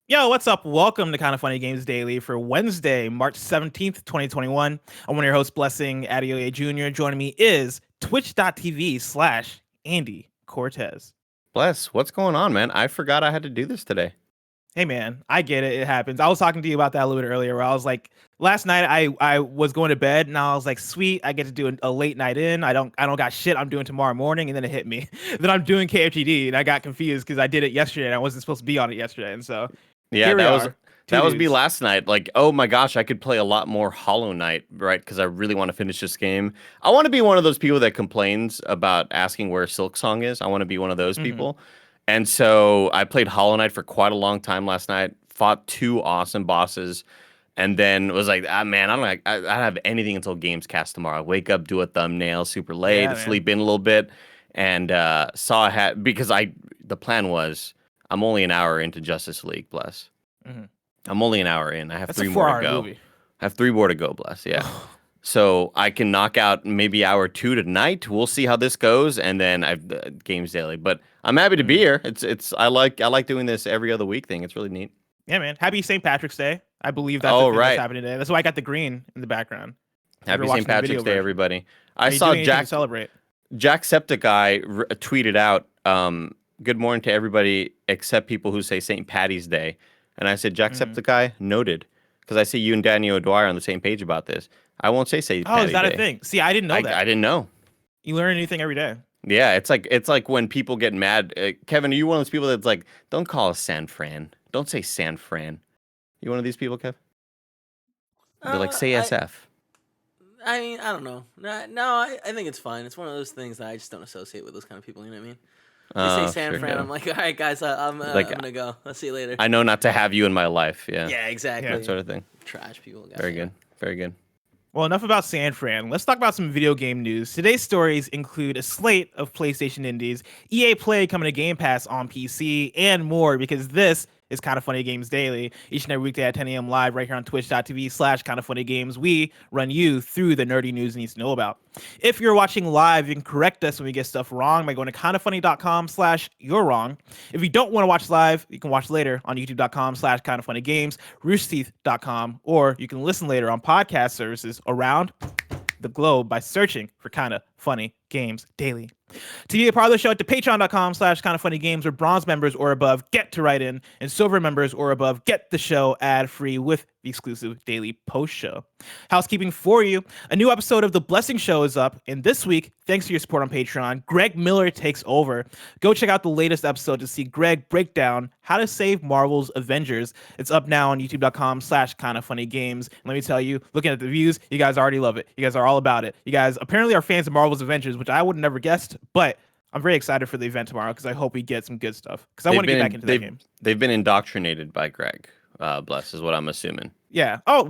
Yo, what's up? Welcome to Kind of Funny Games Daily for Wednesday, March 17th, 2021. I'm one of your hosts, Blessing Adeoye Jr. Joining me is twitch.tv/Andy Cortez. Bless, what's going on, man? I forgot I had to do this today. Hey, man, I get it. It happens. I was talking to you about that a little bit earlier where I was like, last night I was going to bed and I was like, sweet, I get to do a late night in. I don't got shit I'm doing tomorrow morning. And then it hit me. Then I'm doing KFGD and I got confused because I did it yesterday and I wasn't supposed to be on it yesterday. And so Yeah, here we that are. was me last night. Like, oh my gosh, I could play a lot more Hollow Knight, right? Because I really want to finish this game. I want to be one of those people that complains about asking where Silksong is. I want to be one of those people. And so I played Hollow Knight for quite a long time last night. Fought two awesome bosses, and then was like, man, I don't have anything until Gamescast tomorrow. I wake up, do a thumbnail super late, Yeah, sleep in a little bit, and saw I had because the plan was I'm only an hour into Justice League, Bless. I'm only an hour in. I have That's three a more to 4-hour go. movie. I have 3 more to go, Bless. Yeah. So I can knock out maybe hour 2 tonight. We'll see how this goes, and then I've Games Daily. But I'm happy to be here. I like doing this every other week thing. It's really neat. Yeah, man. Happy St. Patrick's Day. I believe that's the thing that's happening today. That's why I got the green in the background. Happy St. Patrick's Day, everybody. I saw Jacksepticeye tweeted out, good morning to everybody except people who say St. Patty's Day. And I said, Jacksepticeye, noted. Because I see you and Daniel O'Dwyer on the same page about this. I won't say St. Patty's Day. Oh, is that a thing? See, I didn't know that. I didn't know. You learn a new thing every day. Yeah, it's like when people get mad. Kevin, are you one of those people that's like, don't call us San Fran. Don't say San Fran. You one of these people, Kev? They're like, say SF. I mean, I don't know. No, I think it's fine. It's one of those things that I just don't associate with those kind of people. You know what I mean? They say San Fran. Yeah. I'm like, all right, guys, I'm gonna go. I'll see you later. I know not to have you in my life. Yeah. Yeah, exactly. That sort of thing. Trash people. Guys. Very good. Very good. Well, enough about San Fran. Let's talk about some video game news. Today's stories include a slate of PlayStation indies, EA Play coming to Game Pass on PC, and more, because this is Kind of Funny Games Daily. Each and every weekday at 10 a.m. live right here on twitch.tv/kindoffunnygames. We run you through the nerdy news you need to know about. If you're watching live, you can correct us when we get stuff wrong by going to kindoffunny.com/you're wrong. If you don't want to watch live, you can watch later on youtube.com/kindoffunnygames, roosterteeth.com, or you can listen later on podcast services around the globe by searching for Kinda Funny Games Daily. To be a part of the show, at patreon.com/kindoffunnygames, where bronze members or above get to write in, and silver members or above get the show ad-free with the exclusive daily post show. Housekeeping for you, a new episode of The Blessing Show is up, and this week, thanks to your support on Patreon, Greg Miller takes over. Go check out the latest episode to see Greg break down how to save Marvel's Avengers. It's up now on youtube.com/kindoffunnygames. Let me tell you, looking at the views, you guys already love it. You guys are all about it. You guys apparently are fans of Marvel's Avengers, which I would have never guessed, but I'm very excited for the event tomorrow because I hope we get some good stuff, because I want to get back into that game. They've been indoctrinated by Greg. Bless is what I'm assuming. Yeah. Oh,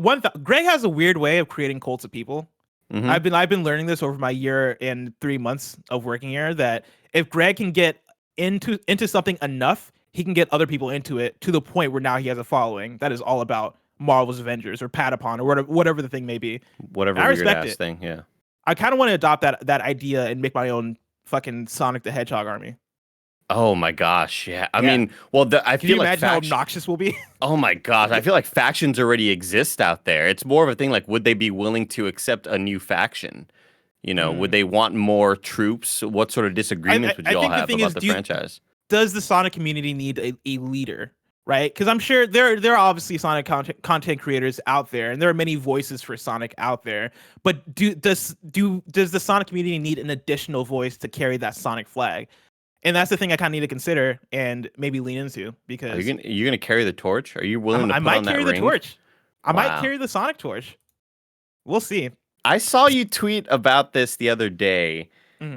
Greg has a weird way of creating cults of people. I've been learning this over my year and 3 months of working here, that if Greg can get into something enough, he can get other people into it to the point where now he has a following that is all about Marvel's Avengers or Patapon or whatever the thing may be. Whatever weird ass thing. Yeah. I kind of want to adopt that idea and make my own fucking Sonic the Hedgehog army. Oh my gosh, yeah. I mean, well, I feel like imagine how obnoxious we'll be? Oh my gosh, I feel like factions already exist out there. It's more of a thing like, would they be willing to accept a new faction? You know, would they want more troops? What sort of disagreements would you all have about the franchise? Does the Sonic community need a leader? Right? Because I'm sure there are obviously Sonic content creators out there, and there are many voices for Sonic out there. But does the Sonic community need an additional voice to carry that Sonic flag? And that's the thing I kind of need to consider and maybe lean into, because are you gonna carry the torch? Are you willing to put on that ring? I might carry the torch. I might carry the Sonic torch. We'll see. I saw you tweet about this the other day,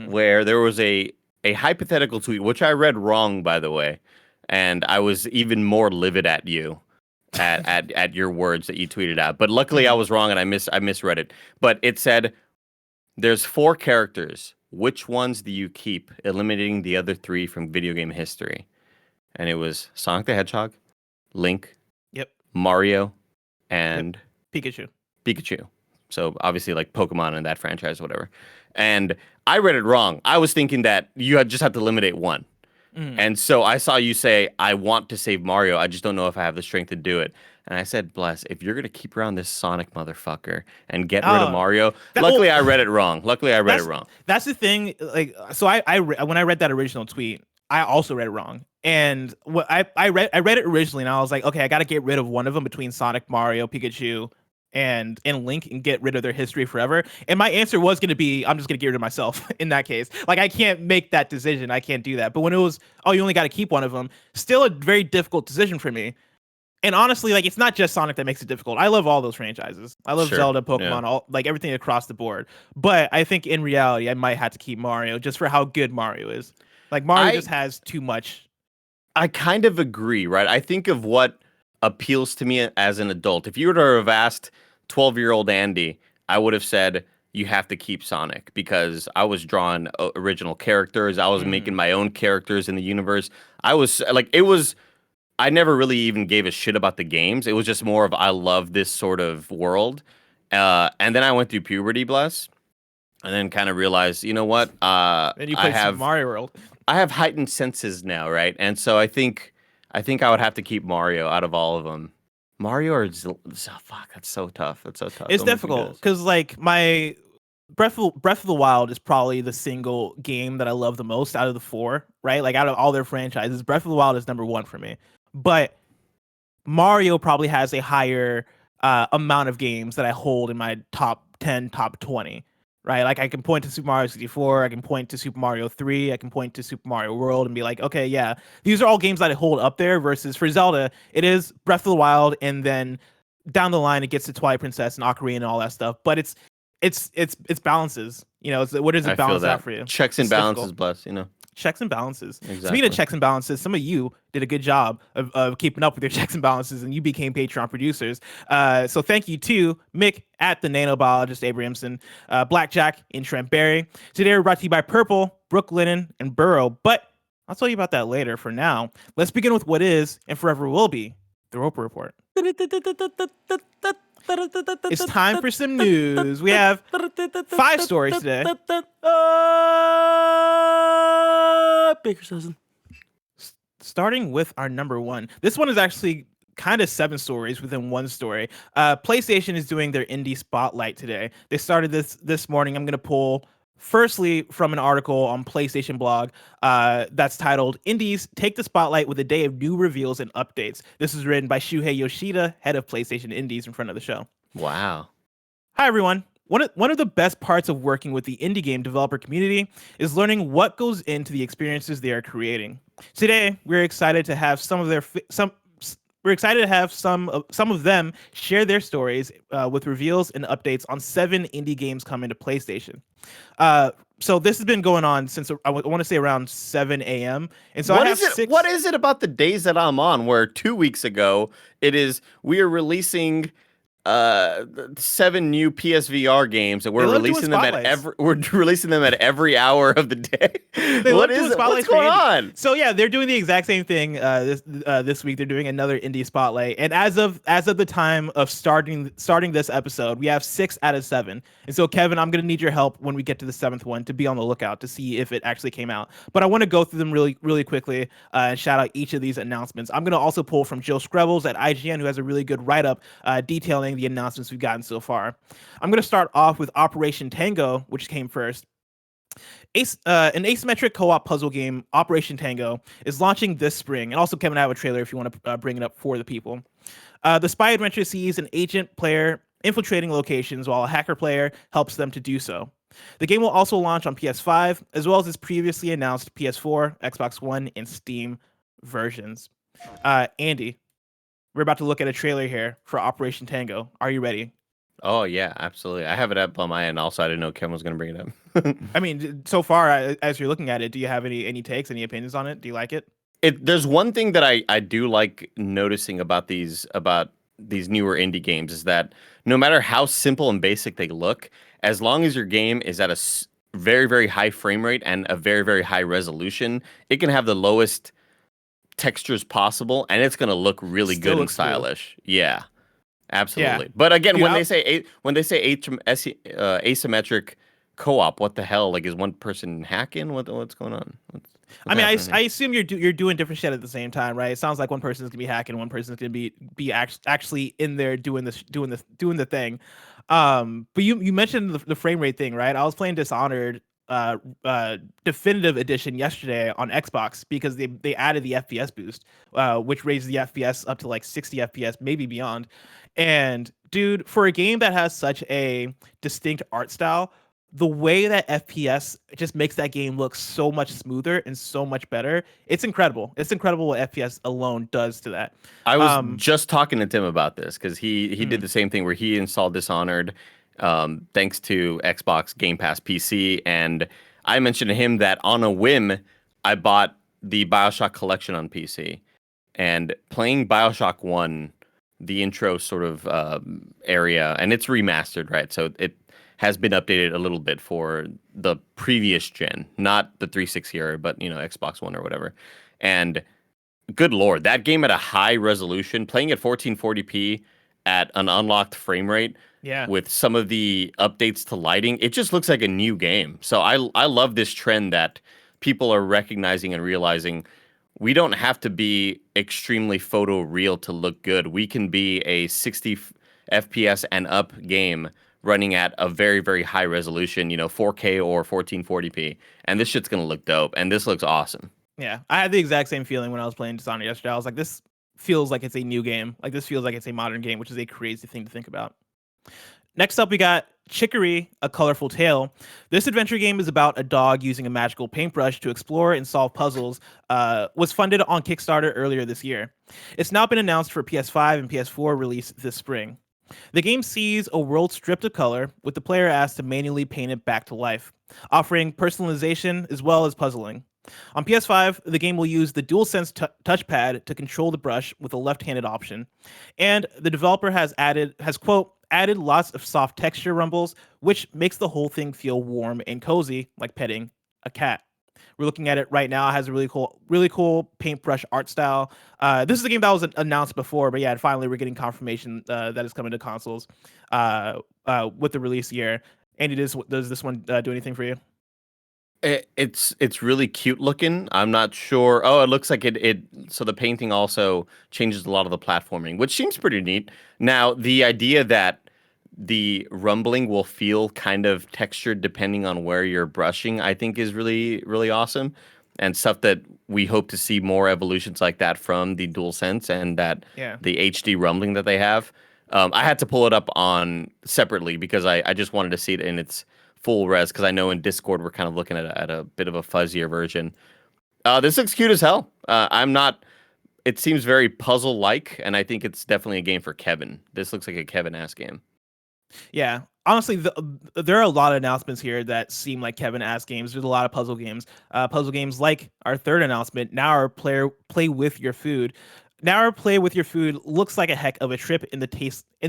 where there was a hypothetical tweet, which I read wrong, by the way, and I was even more livid at you, at your words that you tweeted out. But luckily, I was wrong and I misread it. But it said, "There's 4 characters. Which ones do you keep, eliminating the other 3 from video game history?" And it was Sonic the Hedgehog, Link, Mario, and Pikachu. So obviously like Pokemon in that franchise or whatever. And I read it wrong. I was thinking that you just have to eliminate one. And so I saw you say, I want to save Mario. I just don't know if I have the strength to do it. And I said, Bless, if you're going to keep around this Sonic motherfucker and get rid of Mario. Luckily, I read it wrong. That's the thing. Like, so when I read that original tweet, I also read it wrong. And what I read it originally, and I was like, okay, I got to get rid of one of them between Sonic, Mario, Pikachu, and Link, and get rid of their history forever. And my answer was going to be, I'm just going to get rid of myself in that case. Like, I can't make that decision. I can't do that. But when it was, oh, you only got to keep one of them, still a very difficult decision for me. And honestly, like, it's not just Sonic that makes it difficult. I love all those franchises. I love Zelda, Pokemon, all, like, everything across the board. But I think in reality, I might have to keep Mario just for how good Mario is. Like, Mario just has too much. I kind of agree, right? I think of what appeals to me as an adult. If you were to have asked 12-year-old Andy, I would have said, you have to keep Sonic, because I was drawing original characters. I was making my own characters in the universe. I never really even gave a shit about the games. It was just more of, I love this sort of world. And then I went through puberty, Bless, and then kind of realized, you know what? And you played Super Mario World. I have heightened senses now, right? And so I think I would have to keep Mario out of all of them. Mario or fuck, that's so tough. That's so tough. It's difficult because, like, my Breath of the Wild is probably the single game that I love the most out of the four, right? Like, out of all their franchises, Breath of the Wild is number one for me. But Mario probably has a higher amount of games that I hold in my top 10, top 20, right? Like, I can point to Super Mario 64, I can point to Super Mario 3, I can point to Super Mario World and be like, okay, yeah, these are all games that I hold up there, versus for Zelda, it is Breath of the Wild, and then down the line, it gets to Twilight Princess and Ocarina and all that stuff. But it's balances. You know, what does it balance out for you? Checks and balances, Bless, you know. Checks and balances. Exactly. Speaking of checks and balances, some of you did a good job of keeping up with your checks and balances, and you became Patreon producers. So thank you to Mick at the Nanobiologist Abrahamson, Blackjack, and Trent Berrie. Today we're brought to you by Purple, Brooklinen, and Burrow. But I'll tell you about that later. For now, let's begin with what is and forever will be the Roper Report. It's time for some news. We have 5 stories today. Baker's dozen. Starting with our number one. This one is actually kind of 7 stories within one story. PlayStation is doing their indie spotlight today. They started this morning. I'm going to pull firstly from an article on PlayStation blog that's titled "Indies Take the Spotlight with a Day of New Reveals and Updates." This is written by Shuhei Yoshida, head of PlayStation Indies, in front of the show. Wow. Hi, everyone. One of the best parts of working with the indie game developer community is learning what goes into the experiences they are creating. Today, we're excited to have some of them share their stories with reveals and updates on 7 indie games coming to PlayStation. So this has been going on since I want to say around 7 a.m. And so what is it about the days that I'm on where 2 weeks ago we are releasing 7 new PSVR games, and we're releasing them at every hour of the day. What's going on? So yeah, they're doing the exact same thing this week. They're doing another indie spotlight, and as of the time of starting this episode, we have 6 out of 7. And so Kevin, I'm gonna need your help when we get to the 7th one to be on the lookout to see if it actually came out. But I want to go through them really, really quickly and shout out each of these announcements. I'm gonna also pull from Joe Screbbles at IGN, who has a really good write-up detailing the announcements we've gotten so far. I'm going to start off with Operation Tango, which came first. An asymmetric co-op puzzle game, Operation Tango, is launching this spring. And also, Kevin, I have a trailer if you want to bring it up for the people. The spy adventure sees an agent player infiltrating locations while a hacker player helps them to do so. The game will also launch on PS5, as well as its previously announced PS4, Xbox One, and Steam versions. Andy, we're about to look at a trailer here for Operation Tango. Are you ready? Oh, yeah, absolutely. I have it up on my end. Also, I didn't know Kevin was going to bring it up. I mean, so far, as you're looking at it, do you have any takes, any opinions on it? Do you like it? There's one thing that I do like noticing about these newer indie games is that no matter how simple and basic they look, as long as your game is at a very, very high frame rate and a very, very high resolution, it can have the lowest textures possible, and it's going to look really good and stylish. Cool. Yeah, absolutely. Yeah. But again, when they say asymmetric co-op, what the hell? Like, is one person hacking? What's going on? I mean, I assume you're doing different shit at the same time, right? It sounds like one person's gonna be hacking, one person's gonna be actually in there doing the thing. But you mentioned the frame rate thing, right? I was playing Dishonored definitive edition yesterday on Xbox because they added the FPS boost, which raised the FPS up to like 60 FPS, maybe beyond. And dude, for a game that has such a distinct art style, the way that FPS just makes that game look so much smoother and so much better. It's incredible. It's incredible what FPS alone does to that. I was just talking to Tim about this because he did the same thing where he installed Dishonored thanks to Xbox Game Pass PC. And I mentioned to him that on a whim, I bought the BioShock collection on PC. And playing BioShock 1, the intro sort of area, and it's remastered, right? So it has been updated a little bit for the previous gen, not the 360 era, but Xbox One or whatever. And good lord, that game at a high resolution, playing at 1440p at an unlocked frame rate, with some of the updates to lighting, it just looks like a new game. So I love this trend that people are recognizing and realizing we don't have to be extremely photoreal to look good. We can be a 60 FPS and up game running at a very, very high resolution, 4K or 1440p. And this shit's going to look dope. And this looks awesome. Yeah, I had the exact same feeling when I was playing Dishonored yesterday. I was like, this feels like it's a new game. Like, this feels like it's a modern game, which is a crazy thing to think about. Next up, we got Chicory, A Colorful Tale. This adventure game is about a dog using a magical paintbrush to explore and solve puzzles. Was funded on Kickstarter earlier this year. It's now been announced for PS5 and PS4 release this spring. The game sees a world stripped of color, with the player asked to manually paint it back to life, offering personalization as well as puzzling. On PS5, the game will use the DualSense touchpad to control the brush with a left-handed option. And the developer has quote, added lots of soft texture rumbles, which makes the whole thing feel warm and cozy, like petting a cat. We're looking at it right now. It has a really cool paintbrush art style. This is a game that was announced before, but yeah, finally we're getting confirmation that it's coming to consoles with the release year. Andy, does this one do anything for you? It's really cute looking. I'm not sure. Oh, it looks like it. So the painting also changes a lot of the platforming, which seems pretty neat. Now, the idea that the rumbling will feel kind of textured depending on where you're brushing, I think is really, really awesome. And stuff that we hope to see more evolutions like that from the DualSense and that the HD rumbling that they have. I had to pull it up on separately because I just wanted to see it in its full res, because I know in Discord we're kind of looking at a bit of a fuzzier version. This looks cute as hell. It seems very puzzle-like, and I think it's definitely a game for Kevin. This looks like a Kevin-ass game. Yeah, honestly, there are a lot of announcements here that seem like Kevin-ass games. There's a lot of puzzle games. Puzzle games like our third announcement, Now Our Play With Your Food. Now Our Play With Your Food looks like a heck of a trip in the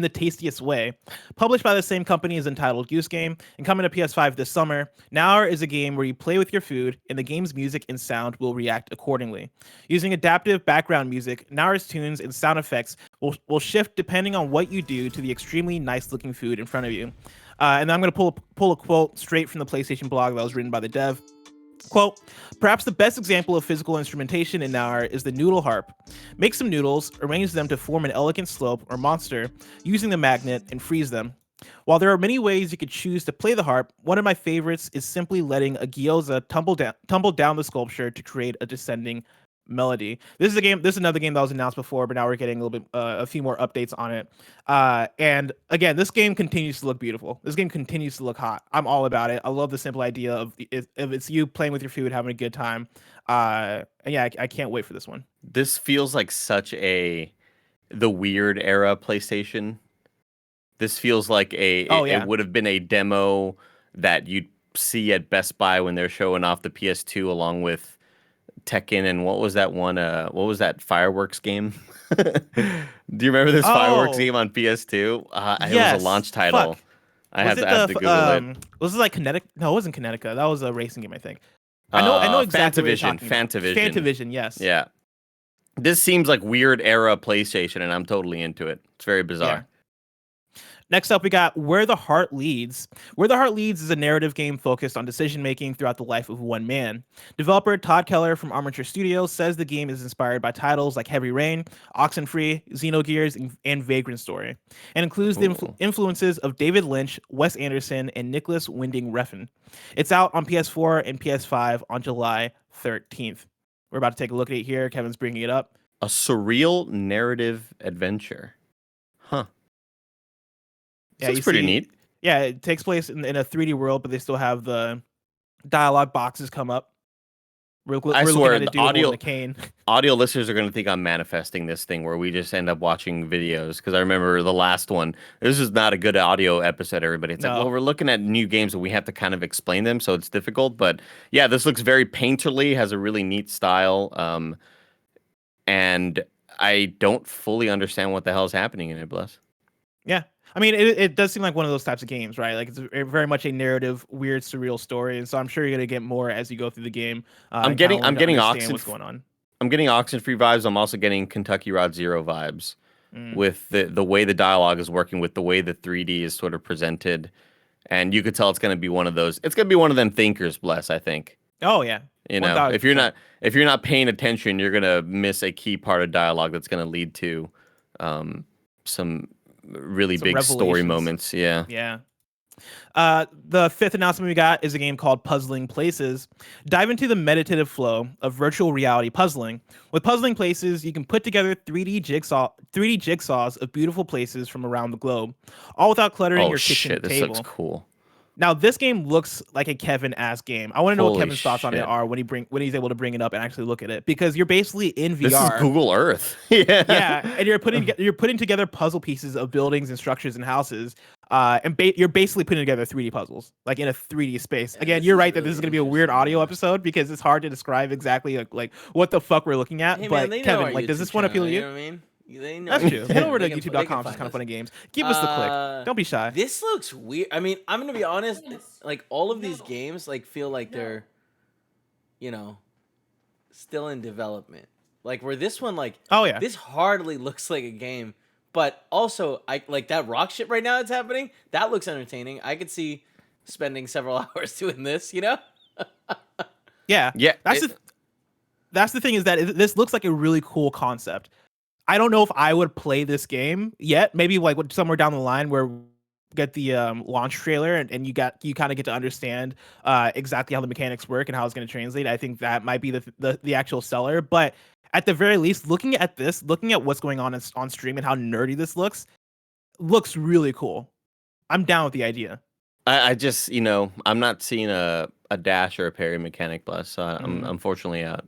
tastiest way. Published by the same company as Entitled Goose Game and coming to PS5 this summer, Now Our is a game where you play with your food and the game's music and sound will react accordingly. Using adaptive background music, Now Our's tunes and sound effects will shift depending on what you do to the extremely nice looking food in front of you. And then I'm going to pull a quote straight from the PlayStation blog that was written by the dev. Quote, perhaps the best example of physical instrumentation in Naur is the noodle harp. Make some noodles, arrange them to form an elegant slope or monster using the magnet, and freeze them. While there are many ways you could choose to play the harp, one of my favorites is simply letting a gyoza tumble down the sculpture to create a descending melody. This is another game that was announced before, but now we're getting a few more updates on it. And again, this game continues to look beautiful. This game continues to look hot. I'm all about it. I love the simple idea of if it's you playing with your food, having a good time. And yeah, I can't wait for this one. This feels like such the weird era PlayStation. This feels like it would have been a demo that you'd see at Best Buy when they're showing off the PS2 along with Tekken and what was that one? What was that fireworks game? Do you remember this fireworks game on PS2? It was a launch title. Fuck. I have to Google it. Was it like Kinetic? No, it wasn't Kinetica. That was a racing game, I think. I know exactly. Fantavision, yes. Yeah. This seems like weird era PlayStation, and I'm totally into it. It's very bizarre. Next up, we got Where the Heart Leads. Where the Heart Leads is a narrative game focused on decision-making throughout the life of one man. Developer Todd Keller from Armature Studios says the game is inspired by titles like Heavy Rain, Oxenfree, Xenogears, and Vagrant Story, and includes the influences of David Lynch, Wes Anderson, and Nicholas Winding Refn. It's out on PS4 and PS5 on July 13th. We're about to take a look at it here. Kevin's bringing it up. A surreal narrative adventure. Huh. Yeah, it's pretty neat. Yeah, it takes place in a 3D world, but they still have the dialogue boxes come up. I swear, the audio listeners are going to think I'm manifesting this thing where we just end up watching videos. Because I remember the last one. This is not a good audio episode, everybody. It's like, well, we're looking at new games and we have to kind of explain them, so it's difficult. But yeah, this looks very painterly, has a really neat style. And I don't fully understand what the hell is happening in it, Bless. Yeah. I mean, it does seem like one of those types of games, right? Like, it's very much a narrative, weird, surreal story, and so I'm sure you're gonna get more as you go through the game. I'm getting what's going on. I'm getting Oxenfree vibes. I'm also getting Kentucky Route Zero vibes with the way the dialogue is working, with the way the 3D is sort of presented, and you could tell it's gonna be one of those. It's gonna be one of them thinkers, Bless. I think. Oh yeah. You know, if you're not paying attention, you're gonna miss a key part of dialogue that's gonna lead to some really big story moments. Yeah. The fifth announcement we got is a game called Puzzling Places. Dive into the meditative flow of virtual reality puzzling. With Puzzling Places, you can put together 3D jigsaws of beautiful places from around the globe, all without cluttering your kitchen table. This looks cool. Now, this game looks like a Kevin-ass game. I want to know what Kevin's thoughts on it are when he's able to bring it up and actually look at it, because you're basically in VR. This is Google Earth. Yeah, and you're putting together puzzle pieces of buildings and structures and houses, and you're basically putting together 3D puzzles, like in a 3D space. Again, you're right that this is going to be a weird audio episode because it's hard to describe exactly like what the fuck we're looking at. Hey, but man, Kevin, like, does this one appeal to you? You know what I mean? That's true. Head over to youtube.com. It's kind of funny games. Give us the click. Don't be shy. This looks weird. I mean, I'm gonna be honest. Like, all of these games, like, feel like they're, still in development. Like, where this one, like, this hardly looks like a game. But also, I like that rock shit right now that's happening. That looks entertaining. I could see spending several hours doing this. Yeah. That's the thing, is that this looks like a really cool concept. I don't know if I would play this game yet. Maybe like somewhere down the line where we get the launch trailer and you kind of get to understand exactly how the mechanics work and how it's going to translate. I think that might be the actual seller. But at the very least, looking at what's going on stream and how nerdy this looks really cool. I'm down with the idea. I just, I'm not seeing a dash or a parry mechanic, Bless. So I'm unfortunately out.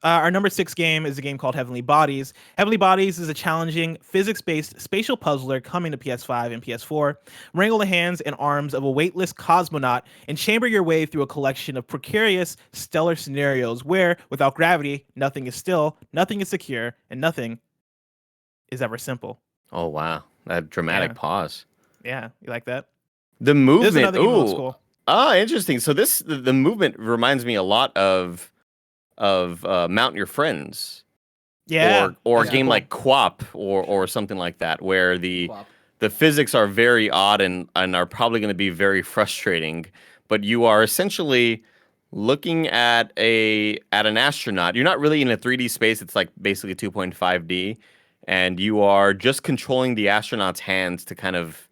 Our number 6 game is a game called Heavenly Bodies. Heavenly Bodies is a challenging, physics-based spatial puzzler coming to PS5 and PS4. Wrangle the hands and arms of a weightless cosmonaut and chamber your way through a collection of precarious, stellar scenarios where, without gravity, nothing is still, nothing is secure, and nothing is ever simple. Oh, wow. That dramatic pause. Yeah, you like that? The movement. Ooh. Ah, interesting. So the movement reminds me a lot of Mount Your Friends, or a game like Quap or something like that, where the physics are very odd and are probably going to be very frustrating, but you are essentially looking at an astronaut. You're not really in a 3D space. It's like basically 2.5D, and you are just controlling the astronaut's hands to kind of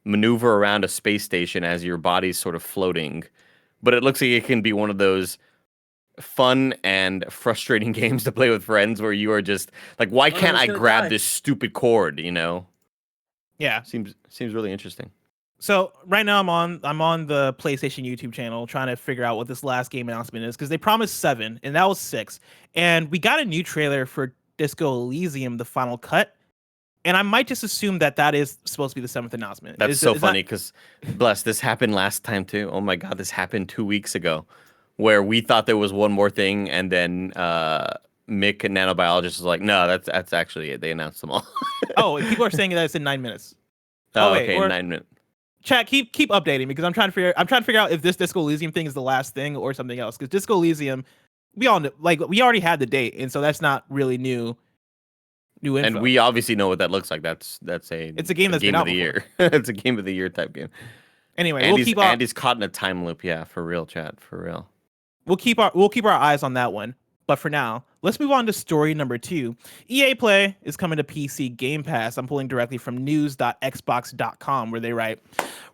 maneuver around a space station as your body's sort of floating. But it looks like it can be one of those fun and frustrating games to play with friends where you are just like, why can't I grab this stupid cord, Yeah. Seems really interesting. So right now I'm on the PlayStation YouTube channel trying to figure out what this last game announcement is, because they promised 7 and that was 6. And we got a new trailer for Disco Elysium, the final cut. And I might just assume that is supposed to be the 7th announcement. That's so funny because, Bless, this happened last time too. Oh my God, this happened 2 weeks ago, where we thought there was one more thing, and then Mick, and nanobiologist, was like, "No, that's actually it. They announced them all." Oh, people are saying that it's in 9 minutes. Okay, 9 minutes. Chat, keep updating me, because I'm trying to figure out if this Disco Elysium thing is the last thing or something else. Because Disco Elysium, we all know, like, we already had the date, and so that's not really new. new info. And we obviously know what that looks like. It's a game that's game been of out the before. year. It's a game of the year type game. Anyway, Andy's caught in a time loop. Yeah, for real, chat, for real. We'll keep our eyes on that one. But for now, let's move on to story number 2. EA Play is coming to PC Game Pass. I'm pulling directly from news.xbox.com, where they write,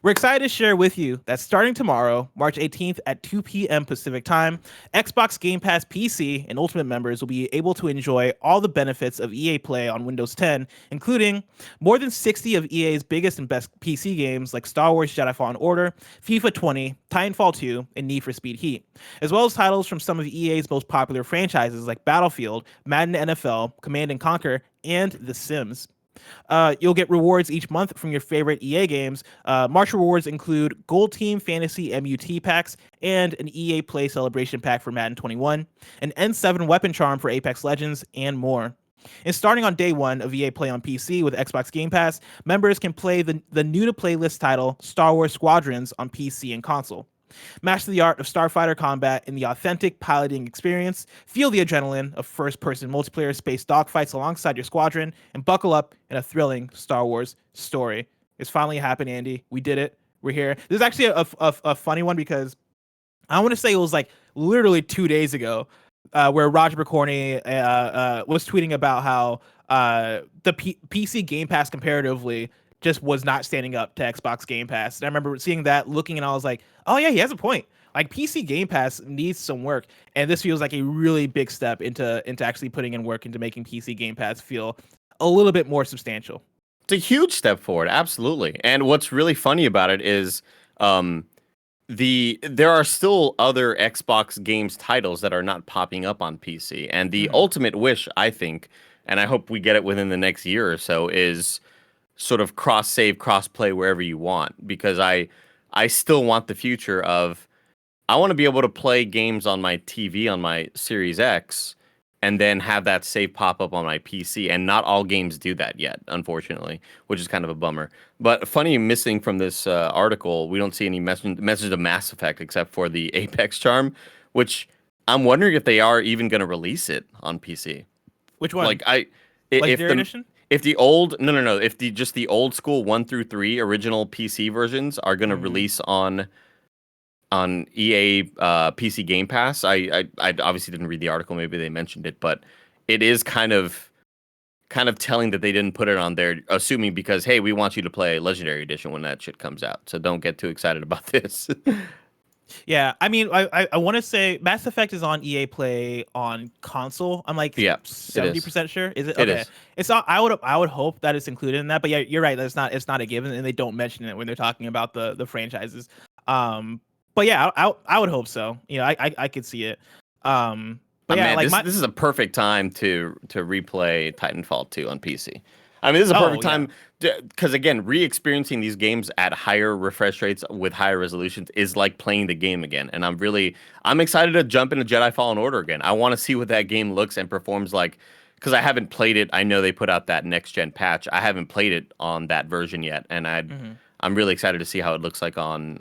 "We're excited to share with you that starting tomorrow, March 18th at 2 p.m. Pacific Time, Xbox Game Pass PC and Ultimate members will be able to enjoy all the benefits of EA Play on Windows 10, including more than 60 of EA's biggest and best PC games like Star Wars Jedi Fallen Order, FIFA 20, Titanfall 2, and Need for Speed Heat, as well as titles from some of EA's most popular franchises like Battlefield, Madden NFL, Command & Conquer, and The Sims. You'll get rewards each month from your favorite EA games. March rewards include Gold Team Fantasy MUT packs and an EA Play Celebration pack for Madden 21, an N7 weapon charm for Apex Legends, and more. And starting on day 1 of EA Play on PC with Xbox Game Pass, members can play the new-to-playlist title Star Wars Squadrons on PC and console. Master the art of starfighter combat in the authentic piloting experience, feel the adrenaline of first-person multiplayer space dogfights alongside your squadron, and buckle up in a thrilling Star Wars story. It's finally happened, Andy. We did it. We're here. This is actually a funny one because I want to say it was like literally 2 days ago where Roger McCorney was tweeting about how the PC Game Pass comparatively just was not standing up to Xbox Game Pass. And I remember seeing that, looking, and I was like, oh yeah, he has a point. Like PC Game Pass needs some work, and this feels like a really big step into actually putting in work into making PC Game Pass feel a little bit more substantial. It's a huge step forward, absolutely. And what's really funny about it is there are still other Xbox games titles that are not popping up on PC. And the ultimate wish, I think, and I hope we get it within the next year or so, is sort of cross-save, cross-play wherever you want. Because I still want the future of, I want to be able to play games on my TV, on my Series X, and then have that save pop up on my PC. And not all games do that yet, unfortunately, which is kind of a bummer. But funny, missing from this article, we don't see any message of Mass Effect except for the Apex charm, which I'm wondering if they are even going to release it on PC. Which one? If their edition? If the old if the old school 1 through 3 original PC versions are going to release on EA PC Game Pass, I obviously didn't read the article. Maybe they mentioned it, but it is kind of telling that they didn't put it on there, assuming because, hey, we want you to play Legendary Edition when that shit comes out. So don't get too excited about this. Yeah, I mean, I want to say Mass Effect is on EA Play on console. I'm like 70% sure. Is it? Okay. It is. It's not. I would hope that it's included in that. But yeah, you're right. It's not a given, and they don't mention it when they're talking about the franchises. But yeah, I would hope so. You know, I could see it. But yeah, man, this is a perfect time to replay Titanfall 2 on PC. I mean, this is a perfect time because, again, re-experiencing these games at higher refresh rates with higher resolutions is like playing the game again. And I'm excited to jump into Jedi Fallen Order again. I want to see what that game looks and performs like, because I haven't played it. I know they put out that next-gen patch. I haven't played it on that version yet, and I'm really excited to see how it looks like on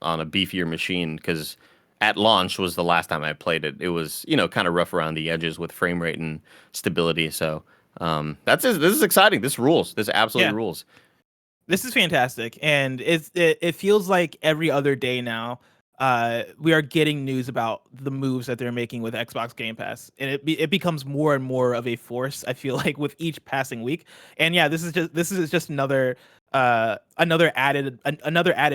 a beefier machine, because at launch was the last time I played it. It was, kind of rough around the edges with frame rate and stability, so... this is exciting. This rules. This absolutely rules. This is fantastic, and it feels like every other day now we are getting news about the moves that they're making with Xbox Game Pass, and it becomes more and more of a force, I feel like, with each passing week. And yeah, this is just another added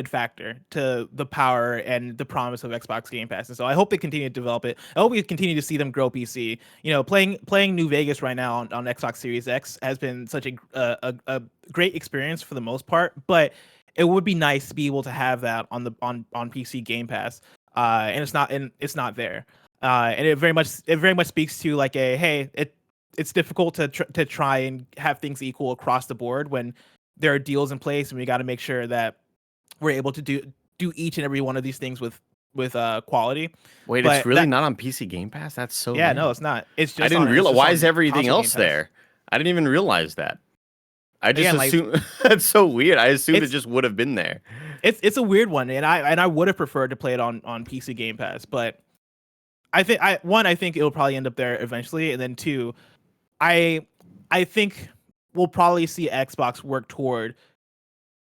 factor to the power and the promise of Xbox Game Pass. And so I hope they continue to develop it. I hope we continue to see them grow PC. Playing New Vegas right now on Xbox Series X has been such a great experience for the most part, but it would be nice to be able to have that on PC Game Pass. And it's not there. And it very much speaks to like it's difficult to try and have things equal across the board when there are deals in place, and we got to make sure that we're able to do each and every one of these things with quality. Wait, it's really not on PC Game Pass? That's so weird. No, it's not. It's just I didn't realize. Why is everything else there? I didn't even realize that. I just assumed that's so weird. I assumed it just would have been there. It's a weird one, and I would have preferred to play it on PC Game Pass, but I think it'll probably end up there eventually, and then two, I I think we'll probably see Xbox work toward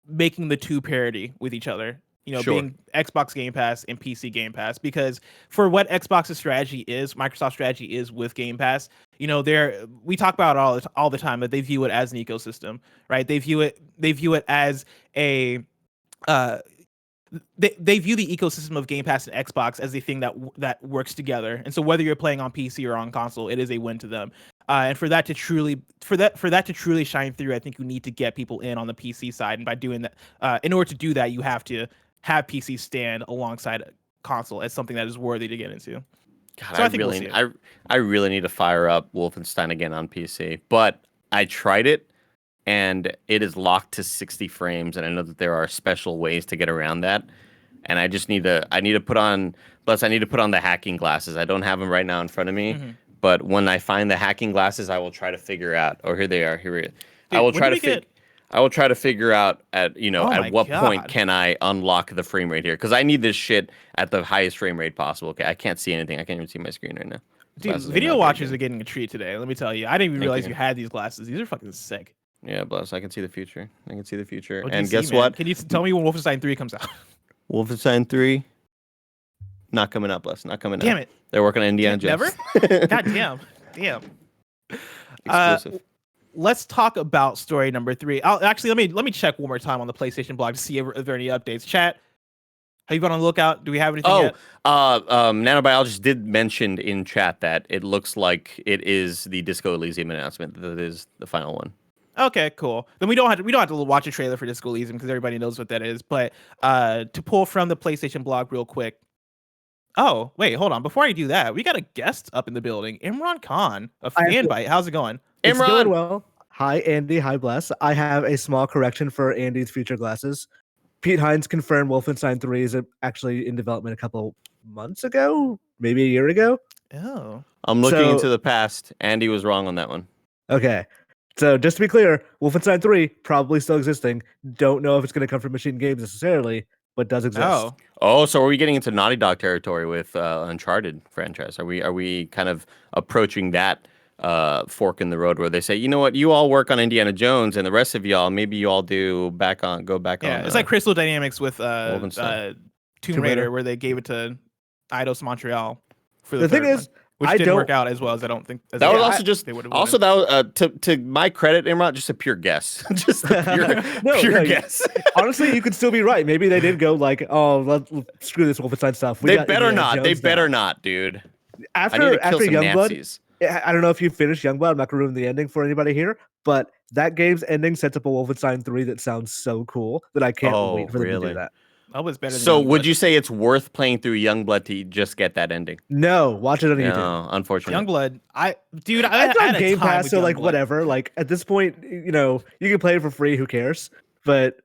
making the two parity with each other. Being Xbox Game Pass and PC Game Pass, because for what Xbox's strategy is, Microsoft's strategy is with Game Pass, we talk about it all the time, that they view it as an ecosystem, right? They view it as a they view the ecosystem of Game Pass and Xbox as a thing that works together. And so whether you're playing on PC or on console, it is a win to them. And for that to truly shine through, I think you need to get people in on the PC side. And by doing that, in order to do that, you have to have PC stand alongside console as something that is worthy to get into. God, so I really need to fire up Wolfenstein again on PC, but I tried it and it is locked to 60 frames, and I know that there are special ways to get around that. And I just need to put on the hacking glasses. I don't have them right now in front of me, but when I find the hacking glasses, I will try to figure out. Oh, here they are. Dude, I will try to figure out at what point can I unlock the frame rate here, because I need this shit at the highest frame rate possible. Okay, I can't see anything. I can't even see my screen right now. Dude, video watchers are getting a treat today. Let me tell you. I didn't even realize you had these glasses. These are fucking sick. Yeah, bless. I can see the future. And guess what? Can you tell me when Wolfenstein 3 comes out? Wolfenstein 3, not coming up, bless. Not coming up. Damn it. They're working on Indiana Jones. Never? God damn. Exclusive. Let's talk about story number 3. Actually, let me check one more time on the PlayStation blog to see if there are any updates. Chat, have you been on the lookout? Do we have anything yet? Nanobiologist did mention in chat that it looks like it is the Disco Elysium announcement that is the final one. Okay, cool. Then we don't have to watch a trailer for Disco Elysium because everybody knows what that is. But to pull from the PlayStation blog real quick. Oh, wait, hold on. Before I do that, we got a guest up in the building. Imran Khan, a Fanbyte. How's it going? It's going well. Hi, Andy. Hi, Bless. I have a small correction for Andy's future glasses. Pete Hines confirmed Wolfenstein 3 is actually in development a couple months ago, maybe a year ago. Oh. I'm looking into the past. Andy was wrong on that one. Okay. So just to be clear, Wolfenstein 3 probably still existing. Don't know if it's going to come from Machine Games necessarily, but does exist. Oh, so are we getting into Naughty Dog territory with Uncharted franchise? Are we kind of approaching that fork in the road where they say, you know what, you all work on Indiana Jones and the rest of y'all, maybe you all go back on. Yeah, it's like Crystal Dynamics with Tomb Raider, where they gave it to Eidos Montreal for the third one. Which didn't work out as well as I don't think. That was to my credit, Imran, just a pure guess. Just a pure guess. Honestly, you could still be right. Maybe they did go like, oh, let's screw this Wolfenstein stuff. They better not, dude. After Youngblood, I don't know if you finished Youngblood. I'm not going to ruin the ending for anybody here, but that game's ending sets up a Wolfenstein 3 that sounds so cool that I can't wait for them to do that. That was better. So would you say it's worth playing through Youngblood to just get that ending? No, watch it on YouTube. No, unfortunately. Youngblood, I had a Game Pass, so like whatever. Like at this point, you can play it for free. Who cares? But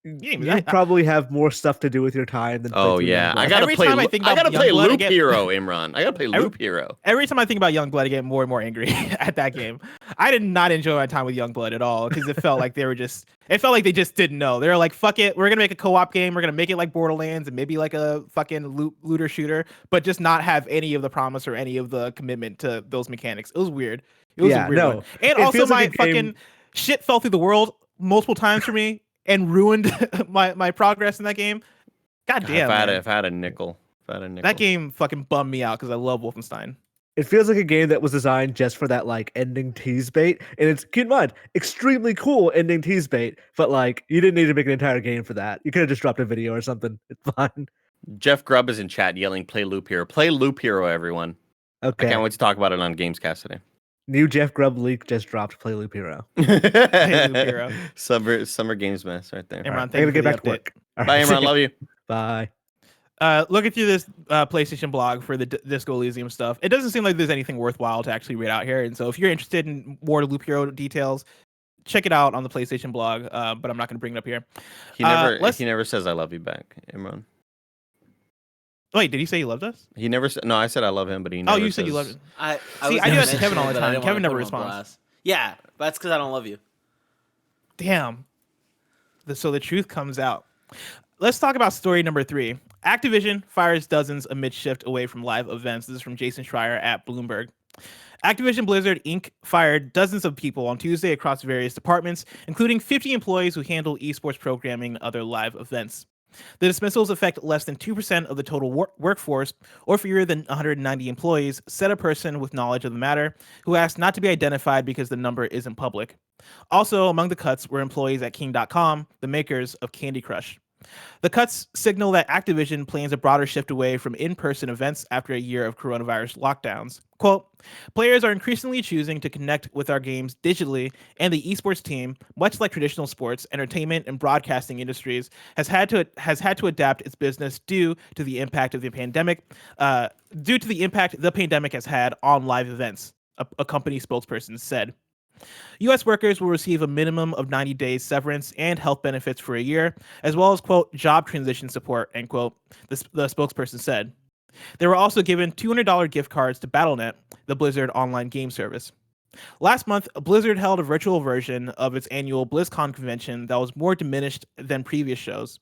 you probably have more stuff to do with your time than. Oh yeah, I gotta play Loop Hero, Imran. I gotta play Loop Hero. Every time I think about Youngblood, I get more and more angry at that game. I did not enjoy my time with Youngblood at all because it felt like they just didn't know. They were like, "Fuck it, we're gonna make a co-op game. We're gonna make it like Borderlands and maybe like a fucking looter shooter, but just not have any of the promise or any of the commitment to those mechanics." It was weird. It was a weird one. And also my fucking shit fell through the world multiple times for me. And ruined my progress in that game. God damn. If I had a nickel. That game fucking bummed me out because I love Wolfenstein. It feels like a game that was designed just for that like ending tease bait. And it's, keep in mind, extremely cool ending tease bait. But like, you didn't need to make an entire game for that. You could have just dropped a video or something. It's fine. Jeff Grubb is in chat yelling, play Loop Hero. Play Loop Hero, everyone. Okay. I can't wait to talk about it on Gamescast today. New Jeff Grubb leak just dropped. Play Loop Hero. Play Loop Hero. Summer Games Mess right there. Imran, I gotta get back to work. Bye, Imran. Love you. Bye. Looking through this PlayStation blog for the Disco Elysium stuff, it doesn't seem like there's anything worthwhile to actually read out here. And so if you're interested in more Loop Hero details, check it out on the PlayStation blog. But I'm not going to bring it up here. He never says I love you back, Imran. Wait, did he say he loved us? He never said. No, I said I love him, but he never. Oh, you said you loved him. I do that to Kevin all the time. Kevin never responds. Yeah, that's because I don't love you. Damn. So the truth comes out. Let's talk about story number 3. Activision fires dozens amid shift away from live events. This is from Jason Schreier at Bloomberg. Activision Blizzard Inc. fired dozens of people on Tuesday across various departments, including 50 employees who handle esports programming and other live events. The dismissals affect less than 2% of the total workforce, or fewer than 190 employees, said a person with knowledge of the matter, who asked not to be identified because the number isn't public. Also, among the cuts were employees at King.com, the makers of Candy Crush. The cuts signal that Activision plans a broader shift away from in-person events after a year of coronavirus lockdowns. Quote, players are increasingly choosing to connect with our games digitally, and the esports team, much like traditional sports, entertainment, and broadcasting industries, has had to adapt its business due to the impact the pandemic has had on live events, a company spokesperson said. U.S. workers will receive a minimum of 90 days severance and health benefits for a year, as well as, quote, job transition support, end quote, the spokesperson said. They were also given $200 gift cards to Battle.net, the Blizzard online game service. Last month, Blizzard held a virtual version of its annual BlizzCon convention that was more diminished than previous shows.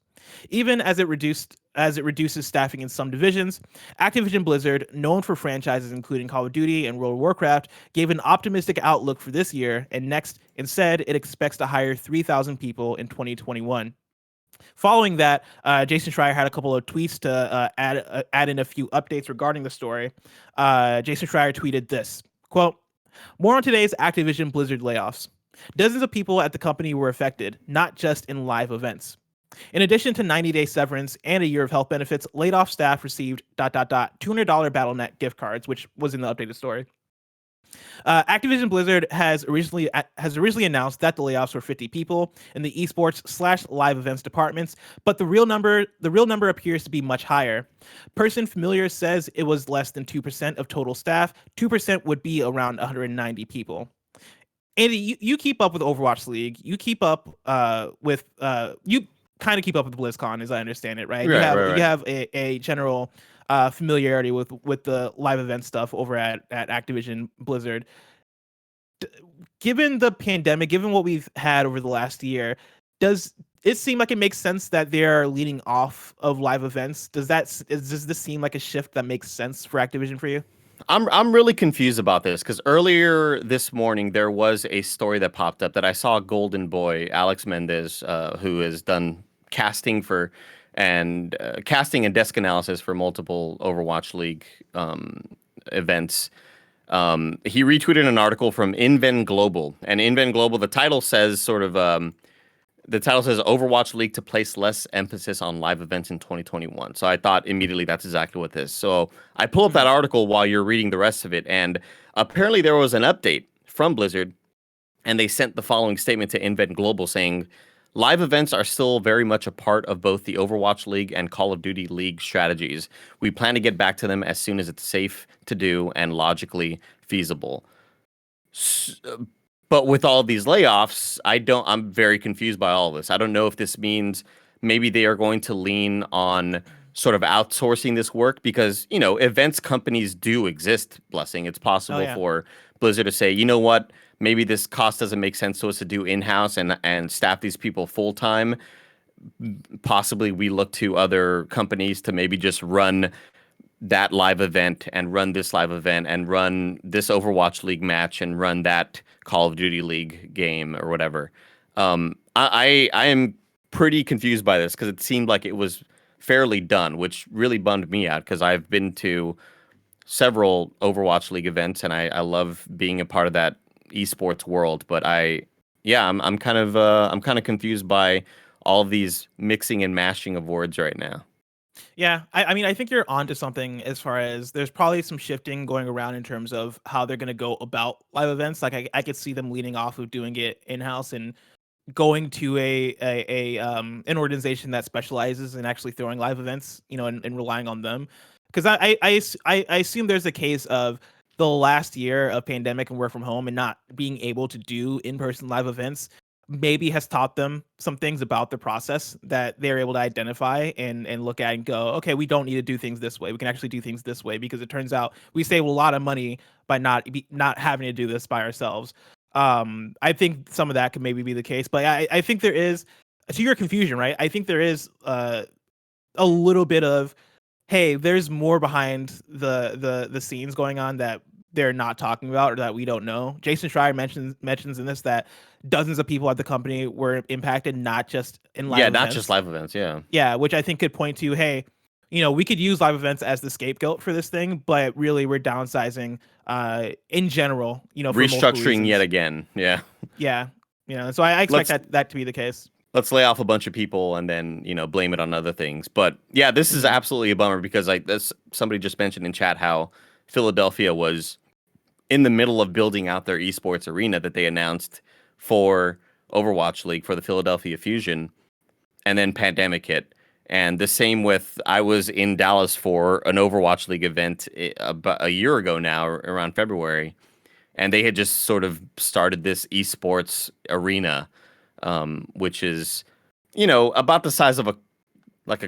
Even as it reduces staffing in some divisions, Activision Blizzard, known for franchises including Call of Duty and World of Warcraft, gave an optimistic outlook for this year and next and said it expects to hire 3,000 people in 2021. Following that, Jason Schreier had a couple of tweets to add in a few updates regarding the story. Jason Schreier tweeted this, quote, more on today's Activision Blizzard layoffs. Dozens of people at the company were affected, not just in live events. In addition to 90-day severance and a year of health benefits, laid-off staff received ... $200 Battle.net gift cards, which was in the updated story. Activision Blizzard has originally announced that the layoffs were 50 people in the esports / live events departments, but the real number appears to be much higher. Person Familiar says it was less than 2% of total staff. 2% would be around 190 people. Andy, you keep up with Overwatch League. You keep up with you kind of keep up with BlizzCon, as I understand it, right? Right. You have a general familiarity with the live event stuff over at Activision Blizzard. Given the pandemic, given what we've had over the last year, does it seem like it makes sense that they're leaning off of live events? Does this seem like a shift that makes sense for Activision for you? I'm really confused about this because earlier this morning there was a story that popped up that I saw Golden Boy Alex Mendez, who has done casting and desk analysis for multiple Overwatch League events. He retweeted an article from Inven Global, and Inven Global, the title says Overwatch League to place less emphasis on live events in 2021. So I thought immediately that's exactly what this is. So I pull up that article while you're reading the rest of it, and apparently there was an update from Blizzard, and they sent the following statement to Inven Global saying, live events are still very much a part of both the Overwatch League and Call of Duty League strategies. We plan to get back to them as soon as it's safe to do and logically feasible. But with all of these layoffs, I'm very confused by all of this. I don't know if this means maybe they are going to lean on sort of outsourcing this work because, events companies do exist, Blessing. It's possible for Blizzard to say, you know what, maybe this cost doesn't make sense to us to do in-house and staff these people full-time. Possibly we look to other companies to maybe just run that live event and run this live event and run this Overwatch League match and run that Call of Duty League game or whatever. I am pretty confused by this because it seemed like it was fairly done, which really bummed me out because I've been to several Overwatch League events and I love being a part of that esports world, but I'm kind of confused by all of these mixing and mashing of words right now. Yeah, I mean, I think you're onto something as far as there's probably some shifting going around in terms of how they're going to go about live events. Like I could see them leaning off of doing it in-house and going to an organization that specializes in actually throwing live events, and relying on them. Because I assume there's a case of the last year of pandemic and work from home and not being able to do in-person live events maybe has taught them some things about the process that they're able to identify and look at and go, okay, we don't need to do things this way. We can actually do things this way because it turns out we save a lot of money by not having to do this by ourselves. I think some of that could maybe be the case, but I think there is, to your confusion, right? I think there is a little bit of, hey, there's more behind the scenes going on that they're not talking about or that we don't know. Jason Schreier mentions in this that dozens of people at the company were impacted, not just in live events. Yeah, not just live events, Yeah, which I think could point to, hey, we could use live events as the scapegoat for this thing, but really we're downsizing in general, for restructuring yet again. Yeah. Yeah. So I expect that to be the case. Let's lay off a bunch of people and then, blame it on other things. But yeah, this is absolutely a bummer because somebody just mentioned in chat how Philadelphia was in the middle of building out their esports arena that they announced for Overwatch League for the Philadelphia Fusion, and then pandemic hit. And the same with, I was in Dallas for an Overwatch League event about a year ago now, around February, and they had just sort of started this esports arena, which is, about the size of a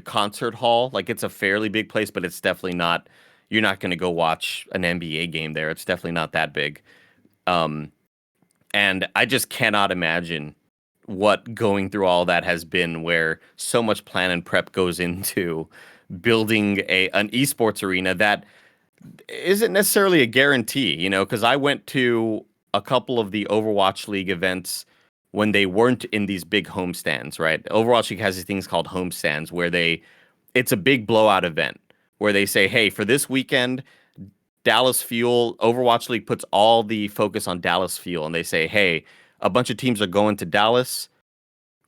concert hall. Like, it's a fairly big place, but it's definitely not, you're not going to go watch an NBA game there. It's definitely not that big. And I just cannot imagine what going through all that has been, where so much plan and prep goes into building an esports arena that isn't necessarily a guarantee, because I went to a couple of the Overwatch League events when they weren't in these big homestands, right? Overwatch League has these things called homestands where it's a big blowout event where they say, hey, for this weekend, Dallas Fuel, Overwatch League puts all the focus on Dallas Fuel, and they say, hey, a bunch of teams are going to Dallas.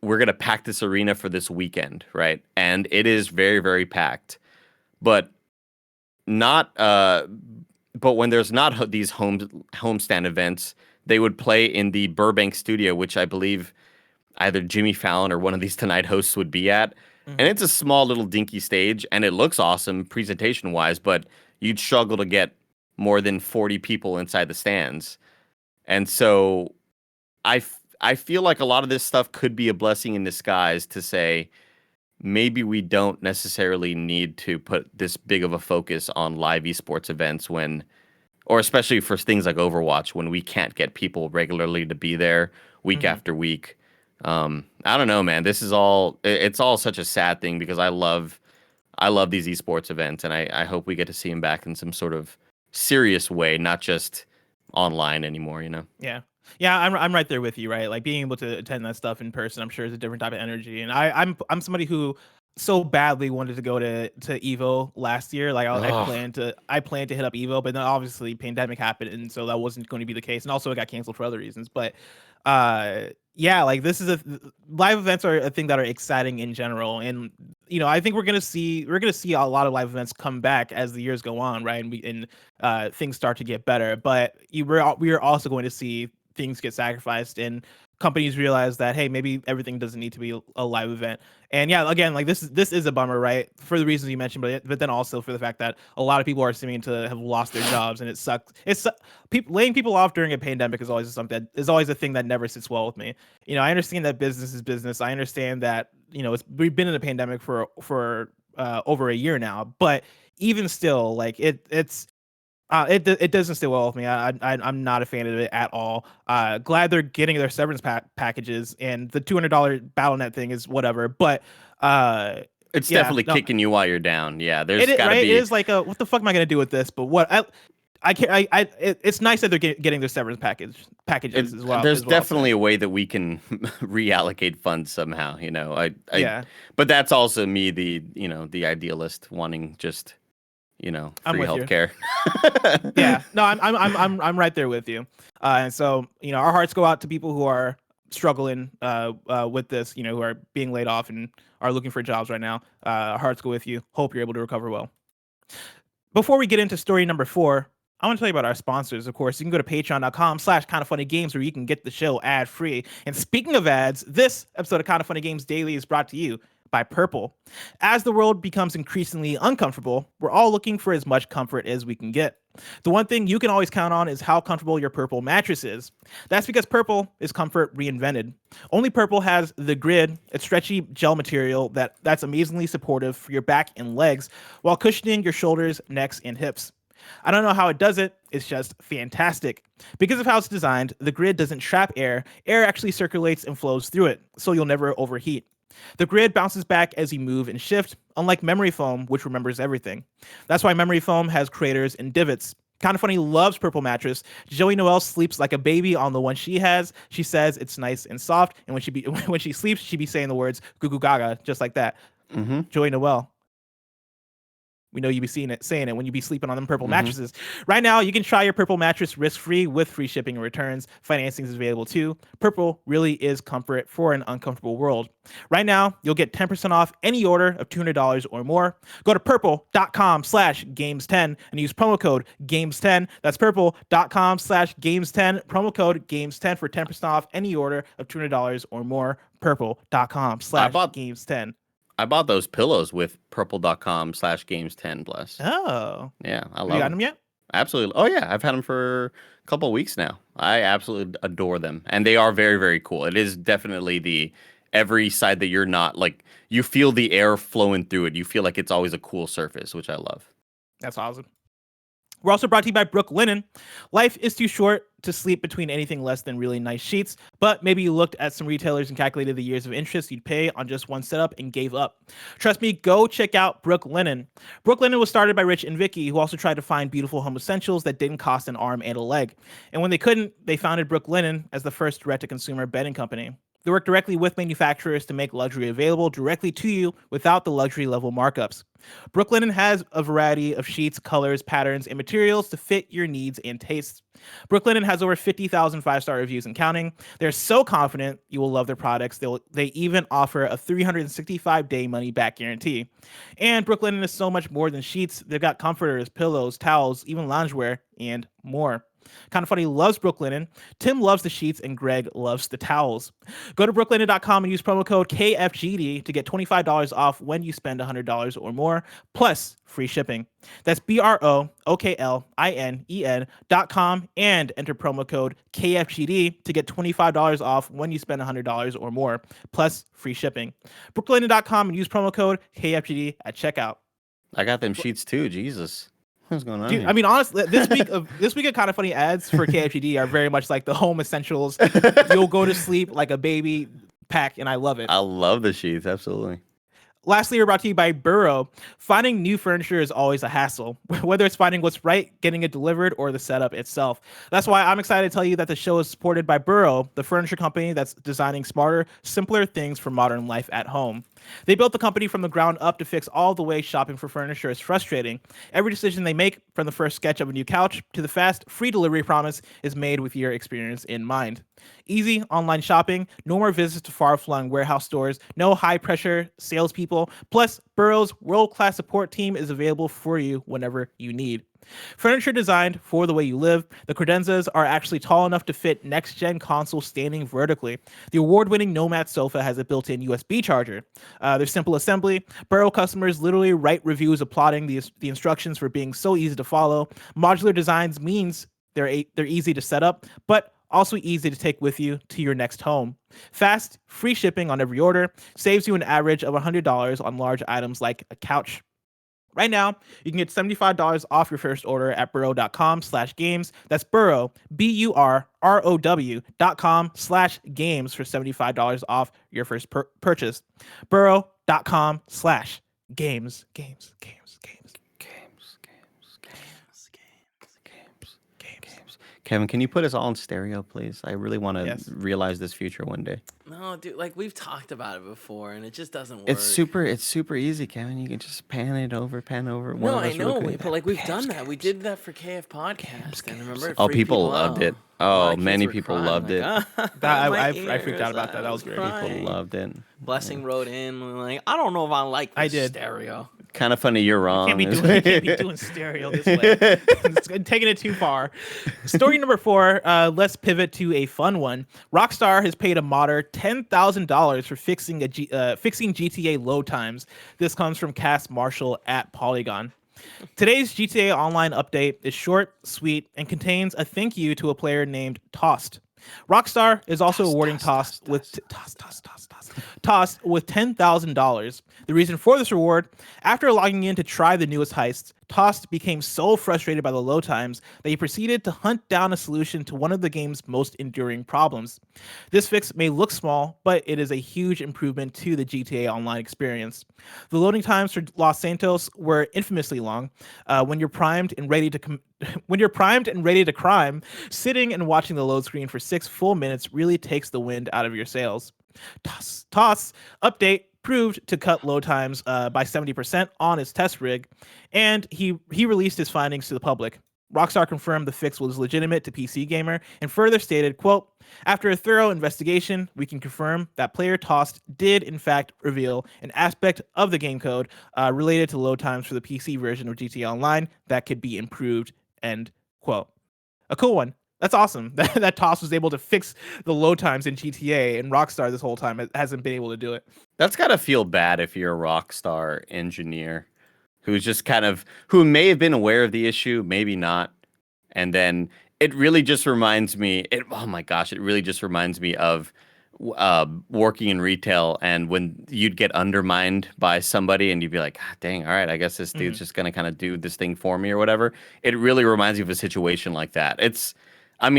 We're going to pack this arena for this weekend, right? And it is very, very packed. But when there's not these homestand events, they would play in the Burbank studio, which I believe either Jimmy Fallon or one of these Tonight hosts would be at. Mm-hmm. And it's a small little dinky stage, and it looks awesome presentation-wise, but you'd struggle to get more than 40 people inside the stands. And so I feel like a lot of this stuff could be a blessing in disguise to say, maybe we don't necessarily need to put this big of a focus on live esports events or especially for things like Overwatch, when we can't get people regularly to be there week after week. I don't know, man. It's all such a sad thing because I love these esports events, and I hope we get to see them back in some sort of serious way, not just online anymore, Yeah. Yeah, I'm right there with you, right? Like, being able to attend that stuff in person, I'm sure, is a different type of energy. And I'm somebody who so badly wanted to go to Evo last year. Like, I planned to hit up Evo, but then obviously pandemic happened, and so that wasn't going to be the case. And also it got canceled for other reasons. But yeah, like, live events are a thing that are exciting in general, and I think we're gonna see a lot of live events come back as the years go on, right? And things start to get better. But we are also going to see things get sacrificed, and companies realize that, hey, maybe everything doesn't need to be a live event. And yeah, again, like, this is a bummer, right? For the reasons you mentioned, but then also for the fact that a lot of people are seeming to have lost their jobs, and it sucks. Laying people off during a pandemic is always a thing that never sits well with me. I understand that business is business. I understand that we've been in a pandemic for over a year now, but even still, like, it doesn't sit well with me. I'm not a fan of it at all. Glad they're getting their severance packages, and the $200 Battle.net thing is whatever. But it's definitely kicking you while you're down. Yeah, there's got to be. It is like, what the fuck am I gonna do with this? But what I can't. It's nice that they're getting their severance packages as well. There's definitely a way that we can reallocate funds somehow. Yeah. But that's also me, the idealist, wanting just free healthcare. Yeah, no, I'm right there with you. And so our hearts go out to people who are struggling with this, who are being laid off and are looking for jobs right now. Our hearts go with you. Hope you're able to recover well. Before we get into story number 4, I want to tell you about our sponsors. Of course, you can go to patreon.com/kindoffunnygames where you can get the show ad free. And speaking of ads, this episode of Kind of Funny Games Daily is brought to you by Purple. As the world becomes increasingly uncomfortable, we're all looking for as much comfort as we can get. The one thing you can always count on is how comfortable your Purple mattress is. That's because Purple is comfort reinvented. Only Purple has the Grid, a stretchy gel material that's amazingly supportive for your back and legs while cushioning your shoulders, necks, and hips. I don't know how it does it. It's just fantastic. Because of how it's designed, the Grid doesn't trap air. Air actually circulates and flows through it, so you'll never overheat. The Grid bounces back as you move and shift, unlike memory foam, which remembers everything. That's why memory foam has craters and divots. Kind of Funny loves Purple mattress. Joey Noelle sleeps like a baby on the one she has. She says it's nice and soft, and when she sleeps, she be saying the words "goo goo gaga" just like that. Joey Noelle. We know you be saying it when you be sleeping on them Purple mattresses. Right now, you can try your Purple mattress risk-free with free shipping and returns. Financing is available too. Purple really is comfort for an uncomfortable world. Right now, you'll get 10% off any order of $200 or more. Go to purple.com/games10 and use promo code games10. That's purple.com/games10. Promo code games10 for 10% off any order of $200 or more. Purple.com/games10. I bought those pillows with purple.com/games10 bless. Oh. Yeah, I love them. You got them yet? Absolutely. Oh, yeah. I've had them for a couple of weeks now. I absolutely adore them. And they are very, very cool. It is definitely every side that you're not, like, you feel the air flowing through it. You feel like it's always a cool surface, which I love. That's awesome. We're also brought to you by Brooklinen. Life is too short to sleep between anything less than really nice sheets, but maybe you looked at some retailers and calculated the years of interest you'd pay on just one setup and gave up. Trust me, go check out Brooklinen. Brooklinen was started by Rich and Vicky, who also tried to find beautiful home essentials that didn't cost an arm and a leg. And when they couldn't, they founded Brooklinen as the first direct-to-consumer bedding company. They work directly with manufacturers to make luxury available directly to you without the luxury level markups. Brooklinen has a variety of sheets, colors, patterns, and materials to fit your needs and tastes. Brooklinen has over 50,000 5-star reviews and counting. They're so confident you will love their products. They even offer a 365-day money-back guarantee. And Brooklinen is so much more than sheets. They've got comforters, pillows, towels, even loungewear, and more. Kind of Funny loves Brooklinen. Tim loves the sheets, and Greg loves the towels. Go to brooklinen.com and use promo code KFGD to get $25 off when you spend $100 or more, plus free shipping. That's BROKLINEN.com and enter promo code KFGD to get $25 off when you spend $100 or more, plus free shipping. Brooklinen.com and use promo code KFGD at checkout. I got them sheets too. Jesus. What's going on? Dude, here? I mean, honestly, this week of Kind of Funny ads for KFGD are very much like the home essentials. You'll go to sleep like a baby pack, and I love it. I love the sheets, absolutely. Lastly, we're brought to you by Burrow. Finding new furniture is always a hassle, whether it's finding what's right, getting it delivered, or the setup itself. That's why I'm excited to tell you that the show is supported by Burrow, the furniture company that's designing smarter, simpler things for modern life at home. They built the company from the ground up to fix all the ways shopping for furniture is frustrating. Every decision they make, from the first sketch of a new couch to the fast, free delivery promise, is made with your experience in mind. Easy online shopping, no more visits to far-flung warehouse stores, no high-pressure salespeople, plus Burrow's world-class support team is available for you whenever you need. Furniture designed for the way you live, the credenzas are actually tall enough to fit next-gen consoles standing vertically. The award-winning Nomad sofa has a built-in USB charger. Their simple assembly. Burrow customers literally write reviews applauding the instructions for being so easy to follow. Modular designs means they're easy to set up, but also easy to take with you to your next home. Fast, free shipping on every order saves you an average of $100 on large items like a couch. Right now, you can get $75 off your first order at burrow.com/games. That's Burrow, BURROW.com/games for $75 off your first purchase. Burrow.com/games. Kevin, can you put us all in stereo, please? I really want to realize this future one day. No, dude, like we've talked about it before, and it just doesn't work. It's super easy, Kevin. You can just pan over. No, I know, but like we've done that. We did that for KF Podcast, and remember? Oh, people loved it. Oh, many people loved it. I freaked out about that. That was great. People loved it. Blessing wrote in like, I don't know if I like this stereo. Kind of funny, you're wrong. You can't be doing stereo this way. It's taking it too far. Story number 4, let's pivot to a fun one. Rockstar has paid a modder $10,000 for fixing GTA load times. This comes from Cass Marshall at Polygon. Today's GTA Online update is short, sweet, and contains a thank you to a player named Tossed. Rockstar is also awarding Tossed with $10,000. The reason for this reward, after logging in to try the newest heists, Tossed became so frustrated by the load times that he proceeded to hunt down a solution to one of the game's most enduring problems. This fix may look small, but it is a huge improvement to the GTA Online experience. The loading times for Los Santos were infamously long. When you're primed and ready When you're primed and ready to crime, sitting and watching the load screen for 6 full minutes really takes the wind out of your sails. TOS update proved to cut load times by 70% on its test rig, and he released his findings to the public. Rockstar confirmed the fix was legitimate to PC Gamer and further stated, quote, "After a thorough investigation, we can confirm that player TOS did in fact reveal an aspect of the game code related to load times for the PC version of GTA Online that could be improved," end quote. A cool one. That's awesome that TOS was able to fix the load times in GTA, and Rockstar this whole time hasn't been able to do it. That's gotta feel bad if you're a Rockstar engineer who's just who may have been aware of the issue, maybe not. And then it really just reminds me, it really just reminds me of working in retail, and when you'd get undermined by somebody and you'd be like, God dang, all right, I guess this dude's just going to kind of do this thing for me or whatever. It really reminds me of a situation like that.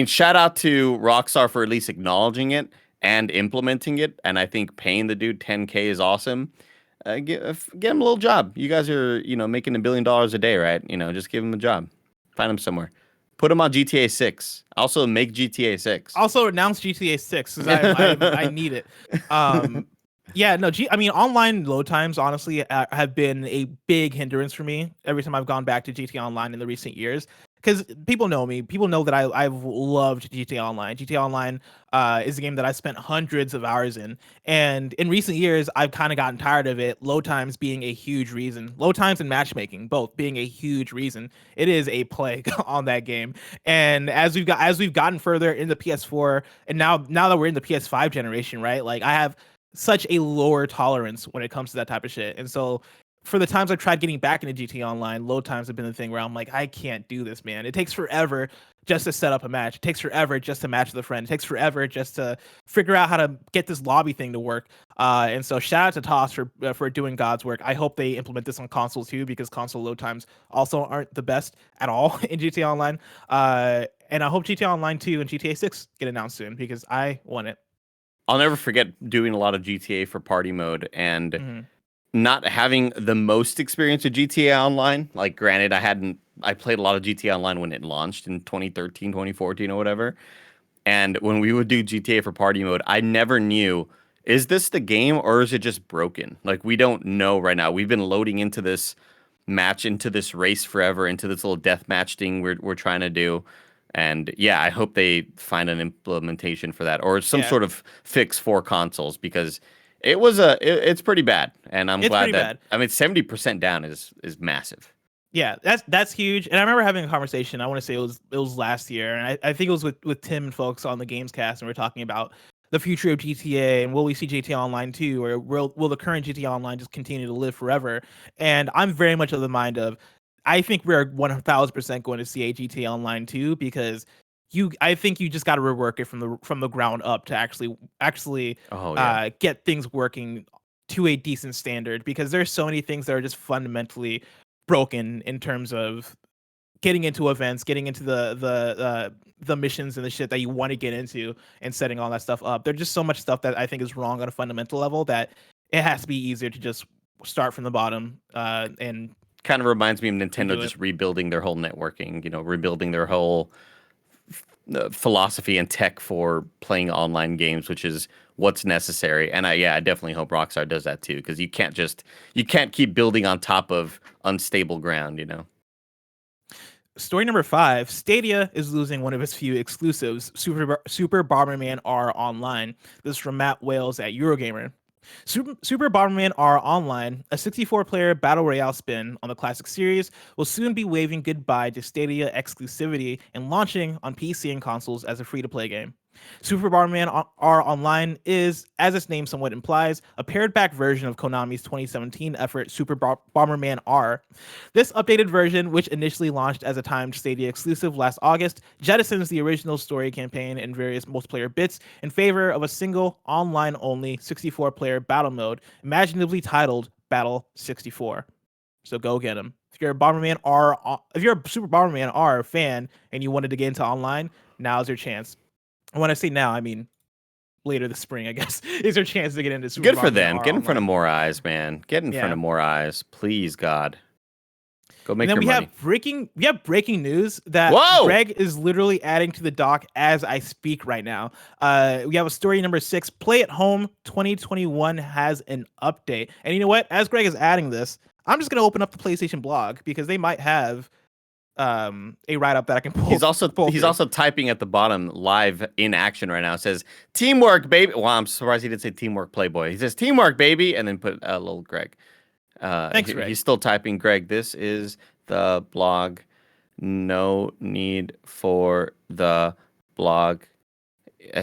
Shout out to Rockstar for at least acknowledging it and implementing it. And I think paying the dude $10K is awesome. Get him a little job. You guys are, making $1 billion a day, right? Just give him a job. Find him somewhere. Put him on GTA 6. Also make GTA 6. Also announce GTA 6 because I need it. Online load times honestly have been a big hindrance for me every time I've gone back to GTA Online in the recent years. Because people know me. People know that I've loved GTA Online. GTA Online is a game that I spent hundreds of hours in. And in recent years, I've kind of gotten tired of it. Load times being a huge reason. Load times and matchmaking, both being a huge reason. It is a plague on that game. And as we've gotten further in the PS4, and now that we're in the PS5 generation, right? Like I have such a lower tolerance when it comes to that type of shit. And so for the times I've tried getting back into GTA Online, load times have been the thing where I'm like, I can't do this, man. It takes forever just to set up a match. It takes forever just to match with a friend. It takes forever just to figure out how to get this lobby thing to work. And so shout out to TOS for doing God's work. I hope they implement this on console too, because console load times also aren't the best at all in GTA Online. And I hope GTA Online 2 and GTA 6 get announced soon because I want it. I'll never forget doing a lot of GTA for party mode and not having the most experience with GTA Online. Like, granted, I played a lot of GTA Online when it launched in 2013, 2014 or whatever. And when we would do GTA for party mode, I never knew, is this the game or is it just broken? Like, we don't know right now. We've been loading into this match, into this race forever, into this little deathmatch thing we're trying to do. And yeah, I hope they find an implementation for that or some sort of fix for consoles, because it's pretty bad, and I'm glad that bad. 70% down is massive. Yeah, that's huge. And I remember having a conversation. I want to say it was last year, and I think it was with Tim and folks on the Gamescast, and we were talking about the future of GTA and will we see GTA Online 2, or will the current GTA Online just continue to live forever? And I'm very much of the mind of, I think we're 1,000% going to see a GTA Online 2 because I think you just got to rework it from the ground up to actually get things working to a decent standard, because there's so many things that are just fundamentally broken in terms of getting into events, getting into the missions and the shit that you want to get into, and setting all that stuff up. There's just so much stuff that I think is wrong on a fundamental level that it has to be easier to just start from the bottom. And kind of reminds me of Nintendo just rebuilding their whole networking, rebuilding their whole philosophy and tech for playing online games, which is what's necessary. And I definitely hope Rockstar does that too, because you can't keep building on top of unstable ground. Story number 5: Stadia is losing one of its few exclusives, Super Bomberman R Online. This is from Matt Wales at Eurogamer. Super Bomberman R Online, a 64-player battle royale spin on the classic series, will soon be waving goodbye to Stadia exclusivity and launching on PC and consoles as a free-to-play game. Super Bomberman R Online is, as its name somewhat implies, a pared-back version of Konami's 2017 effort Super Bomberman R. This updated version, which initially launched as a timed Stadia exclusive last August, jettisons the original story campaign and various multiplayer bits in favor of a single, online-only 64-player battle mode, imaginatively titled Battle 64. So go get them. If you're a Super Bomberman R fan and you wanted to get into online, now's your chance. And when I say now, I mean later this spring, I guess, is your chance to get into Super Bomberman R. Good for them. Get in front of more eyes, man. Get in front of more eyes. Please, God. Go make and then your we money. have breaking news that Greg is literally adding to the doc as I speak right now. We have a story number 6. Play at Home 2021 has an update. And you know what? As Greg is adding this, I'm just gonna open up the PlayStation blog because they might have a write-up that I can pull. He's also typing at the bottom live in action right now. It says teamwork, baby. Well, I'm surprised he didn't say teamwork, Playboy. He says teamwork, baby, and then put a little Greg. Thanks, Greg. He's still typing, Greg. This is the blog. No need for the blog.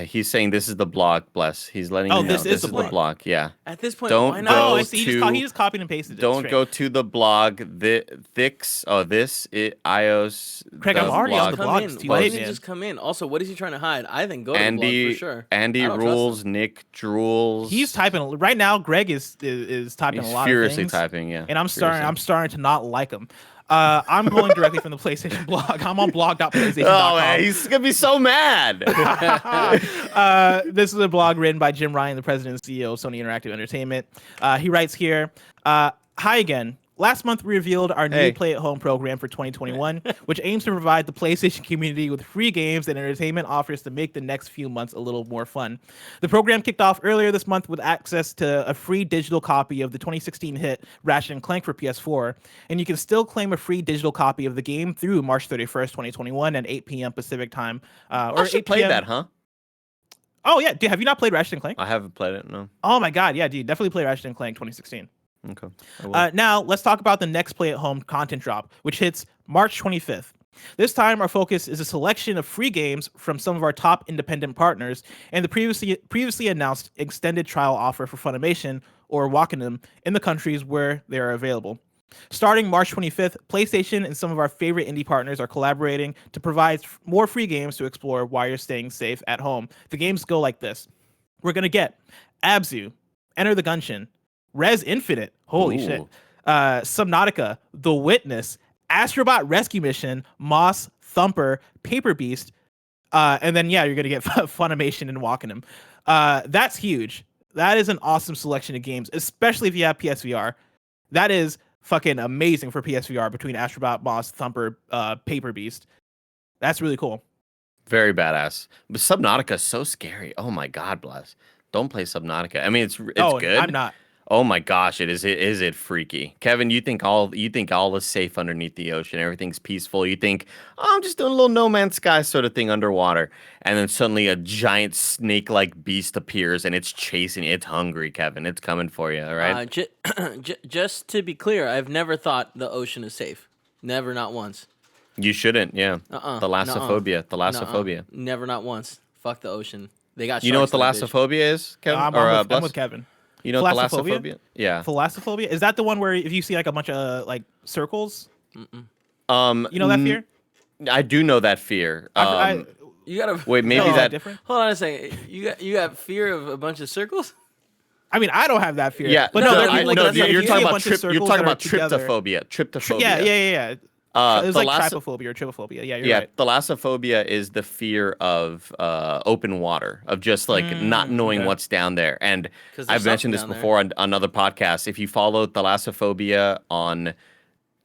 He's saying this is the blog. Bless. He's letting you know this is the blog. Yeah. At this point, why not? Oh, I see. He just copied and pasted it. Don't go to the blog. This is iOS. Craig, I'm already on the blog. Why didn't he just come in? Also, what is he trying to hide? I think go to the blog for sure. Andy rules. Nick drools. He's typing right now. Greg is typing a lot of things. Furiously typing, yeah. And I'm starting to not like him. I'm going directly from the PlayStation blog. I'm on blog.playstation.com. Oh, man, he's gonna be so mad. This is a blog written by Jim Ryan, the president and CEO of Sony Interactive Entertainment. He writes here, "Hi again. Last month, we revealed our new Play at Home program for 2021, which aims to provide the PlayStation community with free games and entertainment offers to make the next few months a little more fun. The program kicked off earlier this month with access to a free digital copy of the 2016 hit Ratchet & Clank for PS4, and you can still claim a free digital copy of the game through March 31st, 2021 at 8 p.m. Pacific time. Or 8 played that, huh? Oh, yeah. Dude, have you not played Ratchet & Clank? I haven't played it, no. Oh, my God. Yeah, dude. Definitely play Ratchet & Clank 2016. Okay. Now, let's talk about the next Play at Home content drop, which hits March 25th. This time, our focus is a selection of free games from some of our top independent partners and the previously announced extended trial offer for Funimation or Wacom in the countries where they are available. Starting March 25th, PlayStation and some of our favorite indie partners are collaborating to provide more free games to explore while you're staying safe at home. The games go like this. We're going to get Abzu, Enter the Gungeon, Res Infinite, holy shit, Subnautica, The Witness, Astrobot Rescue Mission, Moss, Thumper, Paper Beast, and then, you're going to get Funimation and Wacom. That's huge. That is an awesome selection of games, especially if you have PSVR. That is fucking amazing for PSVR between Astrobot, Moss, Thumper, Paper Beast. That's really cool. Very badass. But Subnautica is so scary. Oh my God, bless. Don't play Subnautica. I mean, it's good. I'm not. Oh my gosh, is it freaky. Kevin, you think all is safe underneath the ocean, everything's peaceful. You think, I'm just doing a little No Man's Sky sort of thing underwater. And then suddenly a giant snake-like beast appears and it's chasing you. It's hungry, Kevin. It's coming for you, all right? Just to be clear, I've never thought the ocean is safe. Never, not once. You shouldn't, yeah. Thalassophobia. Never, not once. Fuck the ocean. They got. You know what thalassophobia is, Kevin? I'm with Kevin. You know thalassophobia? Yeah. Thalassophobia? Is that the one where if you see like a bunch of like circles? Mm-mm. You know that fear? I do know that fear. You gotta wait. Maybe that different. Hold on a second. You got fear of a bunch of circles? I mean, I don't have that fear. Yeah, but you're talking about tryptophobia. Tryptophobia. Yeah. It's like trypophobia or trypophobia. Yeah, you're right. Thalassophobia is the fear of open water, of just like not knowing what's down there. And I've mentioned this before on other podcasts. If you follow Thalassophobia on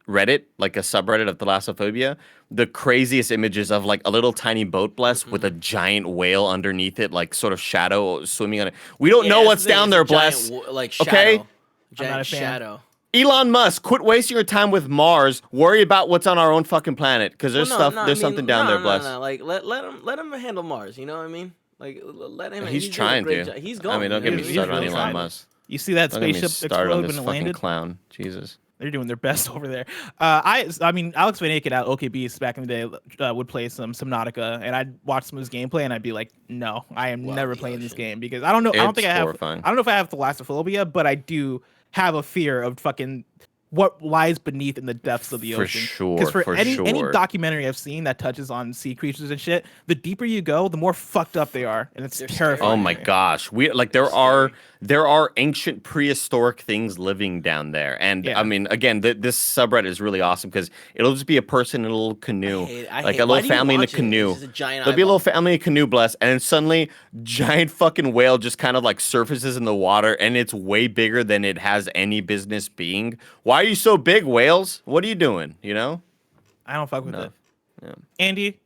Reddit, like a subreddit of Thalassophobia, the craziest images of like a little tiny boat bless with a giant whale underneath it, like sort of shadow swimming on it. We don't know what's down there, bless. Like shadow. Okay? Giant shadow. Elon Musk, quit wasting your time with Mars. Worry about what's on our own fucking planet, because there's something down there, bless. Like let him handle Mars. You know what I mean? Like let him. He's trying to. He's going. I mean, don't get me started on Elon Musk. You see that spaceship explode when it landed? Clown, Jesus. They're doing their best over there. I mean, Alex Van Aken at OK Beast back in the day would play some Subnautica, and I'd watch some of his gameplay, and I'd be like, no, I am never playing this game because I don't know. I don't know if I have thalassophobia, but I do have a fear of fucking what lies beneath in the depths of the ocean. Because for any documentary I've seen that touches on sea creatures and shit, the deeper you go, the more fucked up they are, and it's terrifying. Oh my gosh, there are ancient prehistoric things living down there, and I mean, again, this subreddit is really awesome because it'll just be a person in a little canoe, like a little family in a canoe. There'll be a little family in a canoe, bless, and then suddenly, giant fucking whale just kind of like surfaces in the water, and it's way bigger than it has any business being. Why Why are you so big, Wales? What are you doing? You know? I don't fuck with it. Yeah. Andy,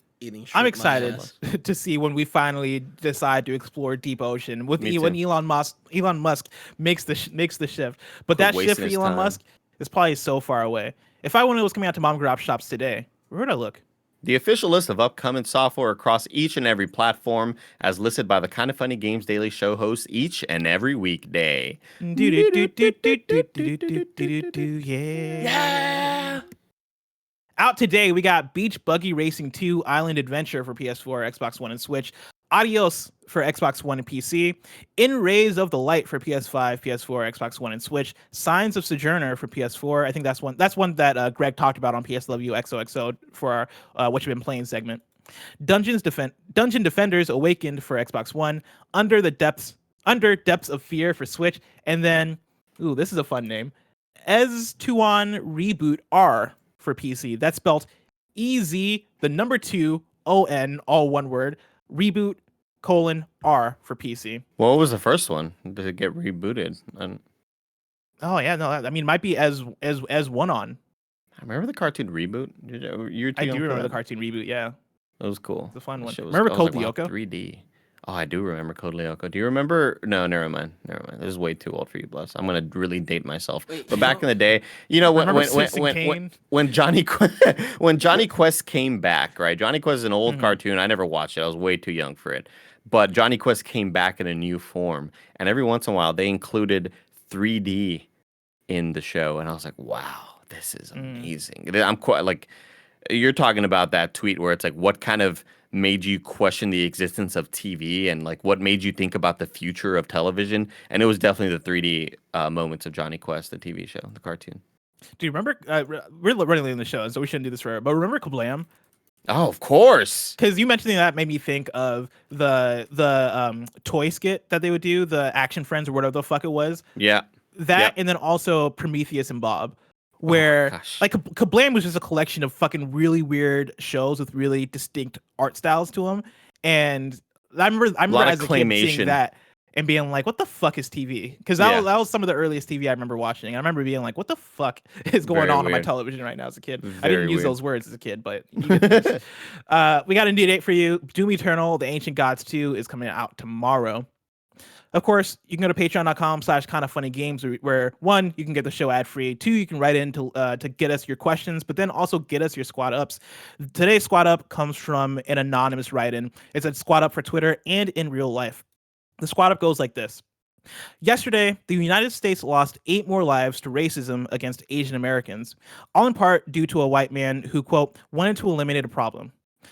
I'm excited to see when we finally decide to explore deep ocean when Elon Musk makes the shift. But that shift for Elon Musk is probably so far away. If I wanted was coming out to mom and pop shops today, where would I look? The official list of upcoming software across each and every platform, as listed by the Kind of Funny Games Daily Show hosts each and every weekday. Yeah. Out today, we got Beach Buggy Racing 2 Island Adventure for PS4, Xbox One, and Switch. Adios for Xbox One and PC. In Rays of the Light for PS5, PS4, Xbox One, and Switch. Signs of Sojourner for PS4. I think that's one that Greg talked about on PSW XOXO for our What You've Been Playing segment. Dungeon Defenders Awakened for Xbox One. Under Depths of Fear for Switch. And then, this is a fun name. Ez-Tuan Reboot R for PC. That's spelled EZ2ON, all one word, reboot :R for PC. What was the first one? Did it get rebooted? Oh yeah, no, I mean, it might be as one on. I remember the cartoon Reboot. I do remember the cartoon Reboot. Yeah, that was cool. It's a fun one. Remember Code Lyoko? 3D. Oh, I do remember Code Lyoko. Do you remember? No, never mind. This is way too old for you, Bless. I'm gonna really date myself. But back in the day, when Johnny Quest came back, right? Johnny Quest is an old cartoon. I never watched it. I was way too young for it. But Johnny Quest came back in a new form, and every once in a while they included 3D in the show, and I was like, wow, this is amazing. I'm quite like, you're talking about that tweet where it's like, what kind of made you question the existence of TV, and like what made you think about the future of television? And it was definitely the 3D moments of Johnny Quest, the TV show, the cartoon. Do you remember? We're running late in the show, so we shouldn't do this forever. But remember Kablam? Oh, of course. Because you mentioning that made me think of the toy skit that they would do, the Action Friends or whatever the fuck it was. Yeah. And then also Prometheus and Bob, where like Kablam was just a collection of fucking really weird shows with really distinct art styles to them. And I remember as a kid seeing that and being like, what the fuck is TV? Because that was some of the earliest TV I remember watching. And I remember being like, what the fuck is going on my television right now as a kid? I didn't use those words as a kid, but you get this. We got a new date for you. Doom Eternal, The Ancient Gods 2 is coming out tomorrow. Of course, you can go to patreon.com/kindoffunnygames where 1, you can get the show ad-free. 2, you can write in to get us your questions, but then also get us your squad ups. Today's squad up comes from an anonymous write-in. It's a squad up for Twitter and in real life. The squad up goes like this. Yesterday, the United States lost 8 more lives to racism against Asian Americans, all in part due to a white man who, quote, wanted to eliminate a problem.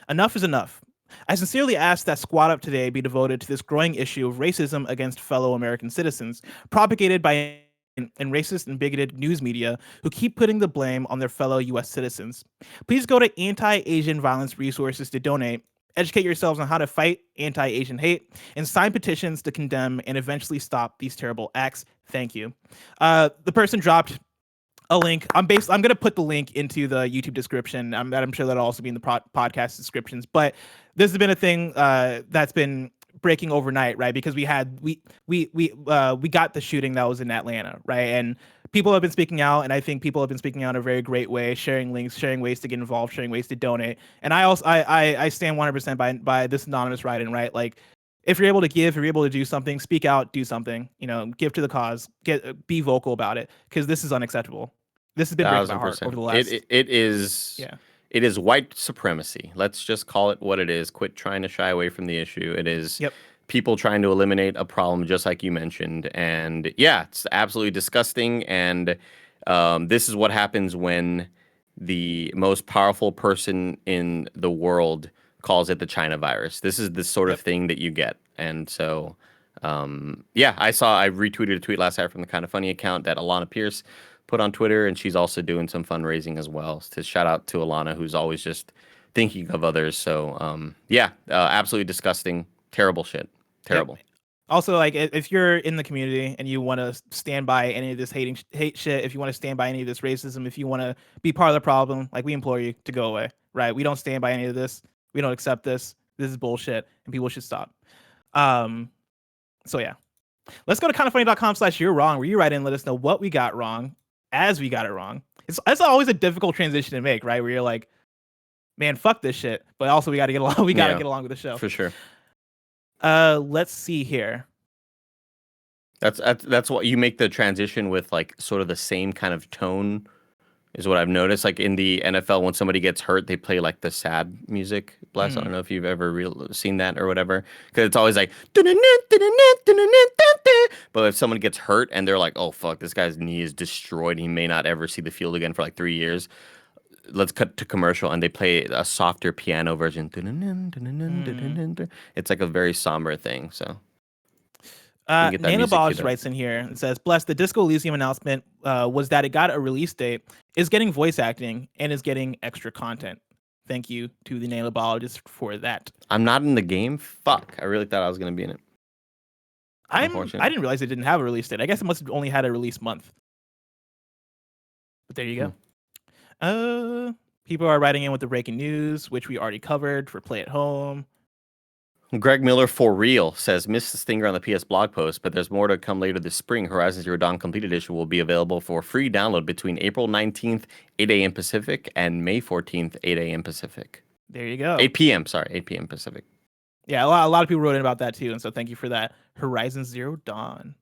Enough is enough. I sincerely ask that squad up today be devoted to this growing issue of racism against fellow American citizens, propagated by and racist and bigoted news media who keep putting the blame on their fellow U.S. citizens. Please go to anti-Asian violence resources to donate, educate yourselves on how to fight anti-Asian hate, and sign petitions to condemn and eventually stop these terrible acts. Thank you. The person dropped a link. I'm going to put the link into the YouTube description. I'm sure that'll also be in the podcast descriptions. But this has been a thing that's been breaking overnight, right? Because we got the shooting that was in Atlanta, right? And people have been speaking out, and I think people have been speaking out in a very great way, sharing links, sharing ways to get involved, sharing ways to donate. And I stand 100% by this anonymous write-in, right? Like, if you're able to give, if you're able to do something, speak out, do something. Give to the cause, be vocal about it, because this is unacceptable. This has been breaking my heart over the last. It is white supremacy. Let's just call it what it is. Quit trying to shy away from the issue. It is people trying to eliminate a problem, just like you mentioned. And yeah, it's absolutely disgusting. And this is what happens when the most powerful person in the world calls it the China virus. This is the sort of thing that you get. And so, I retweeted a tweet last night from the Kind of Funny account that Alana Pierce put on Twitter, and she's also doing some fundraising as well. To shout out to Alana, who's always just thinking of others. So absolutely disgusting, terrible shit, terrible. Yep. Also, like, if you're in the community and you want to stand by any of this hate shit, if you want to stand by any of this racism, if you want to be part of the problem, like, we implore you to go away, right? We don't stand by any of this. We don't accept this. This is bullshit, and people should stop. So yeah, let's go to kindoffunny.com/you're wrong, where you write in and let us know what we got wrong. as we got it wrong. That's always a difficult transition to make, right? Where you're like, man, fuck this shit, but also we got to get along. We got to get along with the show for sure. Let's see here. That's what you make the transition with, like sort of the same kind of tone, is what I've noticed. Like in the NFL, when somebody gets hurt, they play like the sad music. Bless. I don't know if you've ever seen that or whatever, because it's always like. But if someone gets hurt and they're like, "Oh fuck, this guy's knee is destroyed. He may not ever see the field again for like 3 years." Let's cut to commercial, and they play a softer piano version. It's like a very somber thing. So, Nanobologist writes in here and says, "Bless, the Disco Elysium announcement was that it got a release date, is getting voice acting, and is getting extra content. Thank you to the Nanobologist for that." I'm not in the game. Fuck, I really thought I was gonna be in it. I didn't realize it didn't have a release date. I guess it must have only had a release month. But there you go. People are writing in with the breaking news, which we already covered for Play at Home. Greg Miller for real says, missed the stinger on the PS blog post, but there's more to come later this spring. Horizon Zero Dawn Complete Edition will be available for free download between April 19th, 8 a.m. Pacific, and May 14th, 8 a.m. Pacific. There you go. 8 p.m. Sorry, 8 p.m. Pacific. Yeah, a lot of people wrote in about that too, and so thank you for that. Horizon Zero Dawn.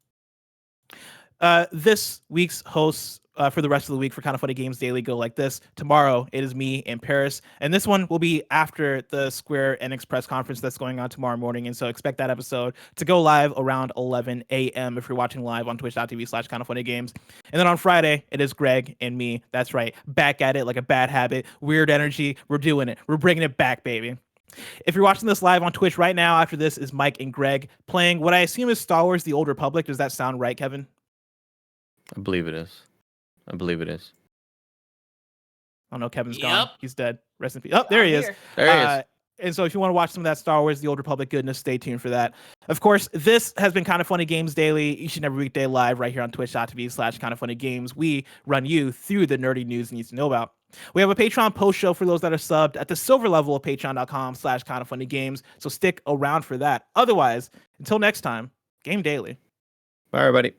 This week's hosts for the rest of the week for Kind of Funny Games Daily go like this. Tomorrow, it is me and Parris, and this one will be after the Square Enix press conference that's going on tomorrow morning, and so expect that episode to go live around 11 a.m. if you're watching live on twitch.tv/kindoffunnygames. And then on Friday, it is Greg and me. That's right, back at it like a bad habit. Weird energy. We're doing it. We're bringing it back, baby. If you're watching this live on Twitch right now, after this is Mike and Greg playing what I assume is Star Wars: The Old Republic. Does that sound right, Kevin? I believe it is. Oh no, Kevin's gone. He's dead. Rest in peace. Oh, there he is. There he is. And so if you want to watch some of that Star Wars: The Old Republic goodness, stay tuned for that. Of course, this has been Kind of Funny Games Daily, each and every weekday live right here on twitch.tv/kindoffunnygames. We run you through the nerdy news you need to know about. We have a Patreon post show for those that are subbed at the silver level of patreon.com/kindoffunnygames. So stick around for that. Otherwise, until next time, Game Daily. Bye, everybody.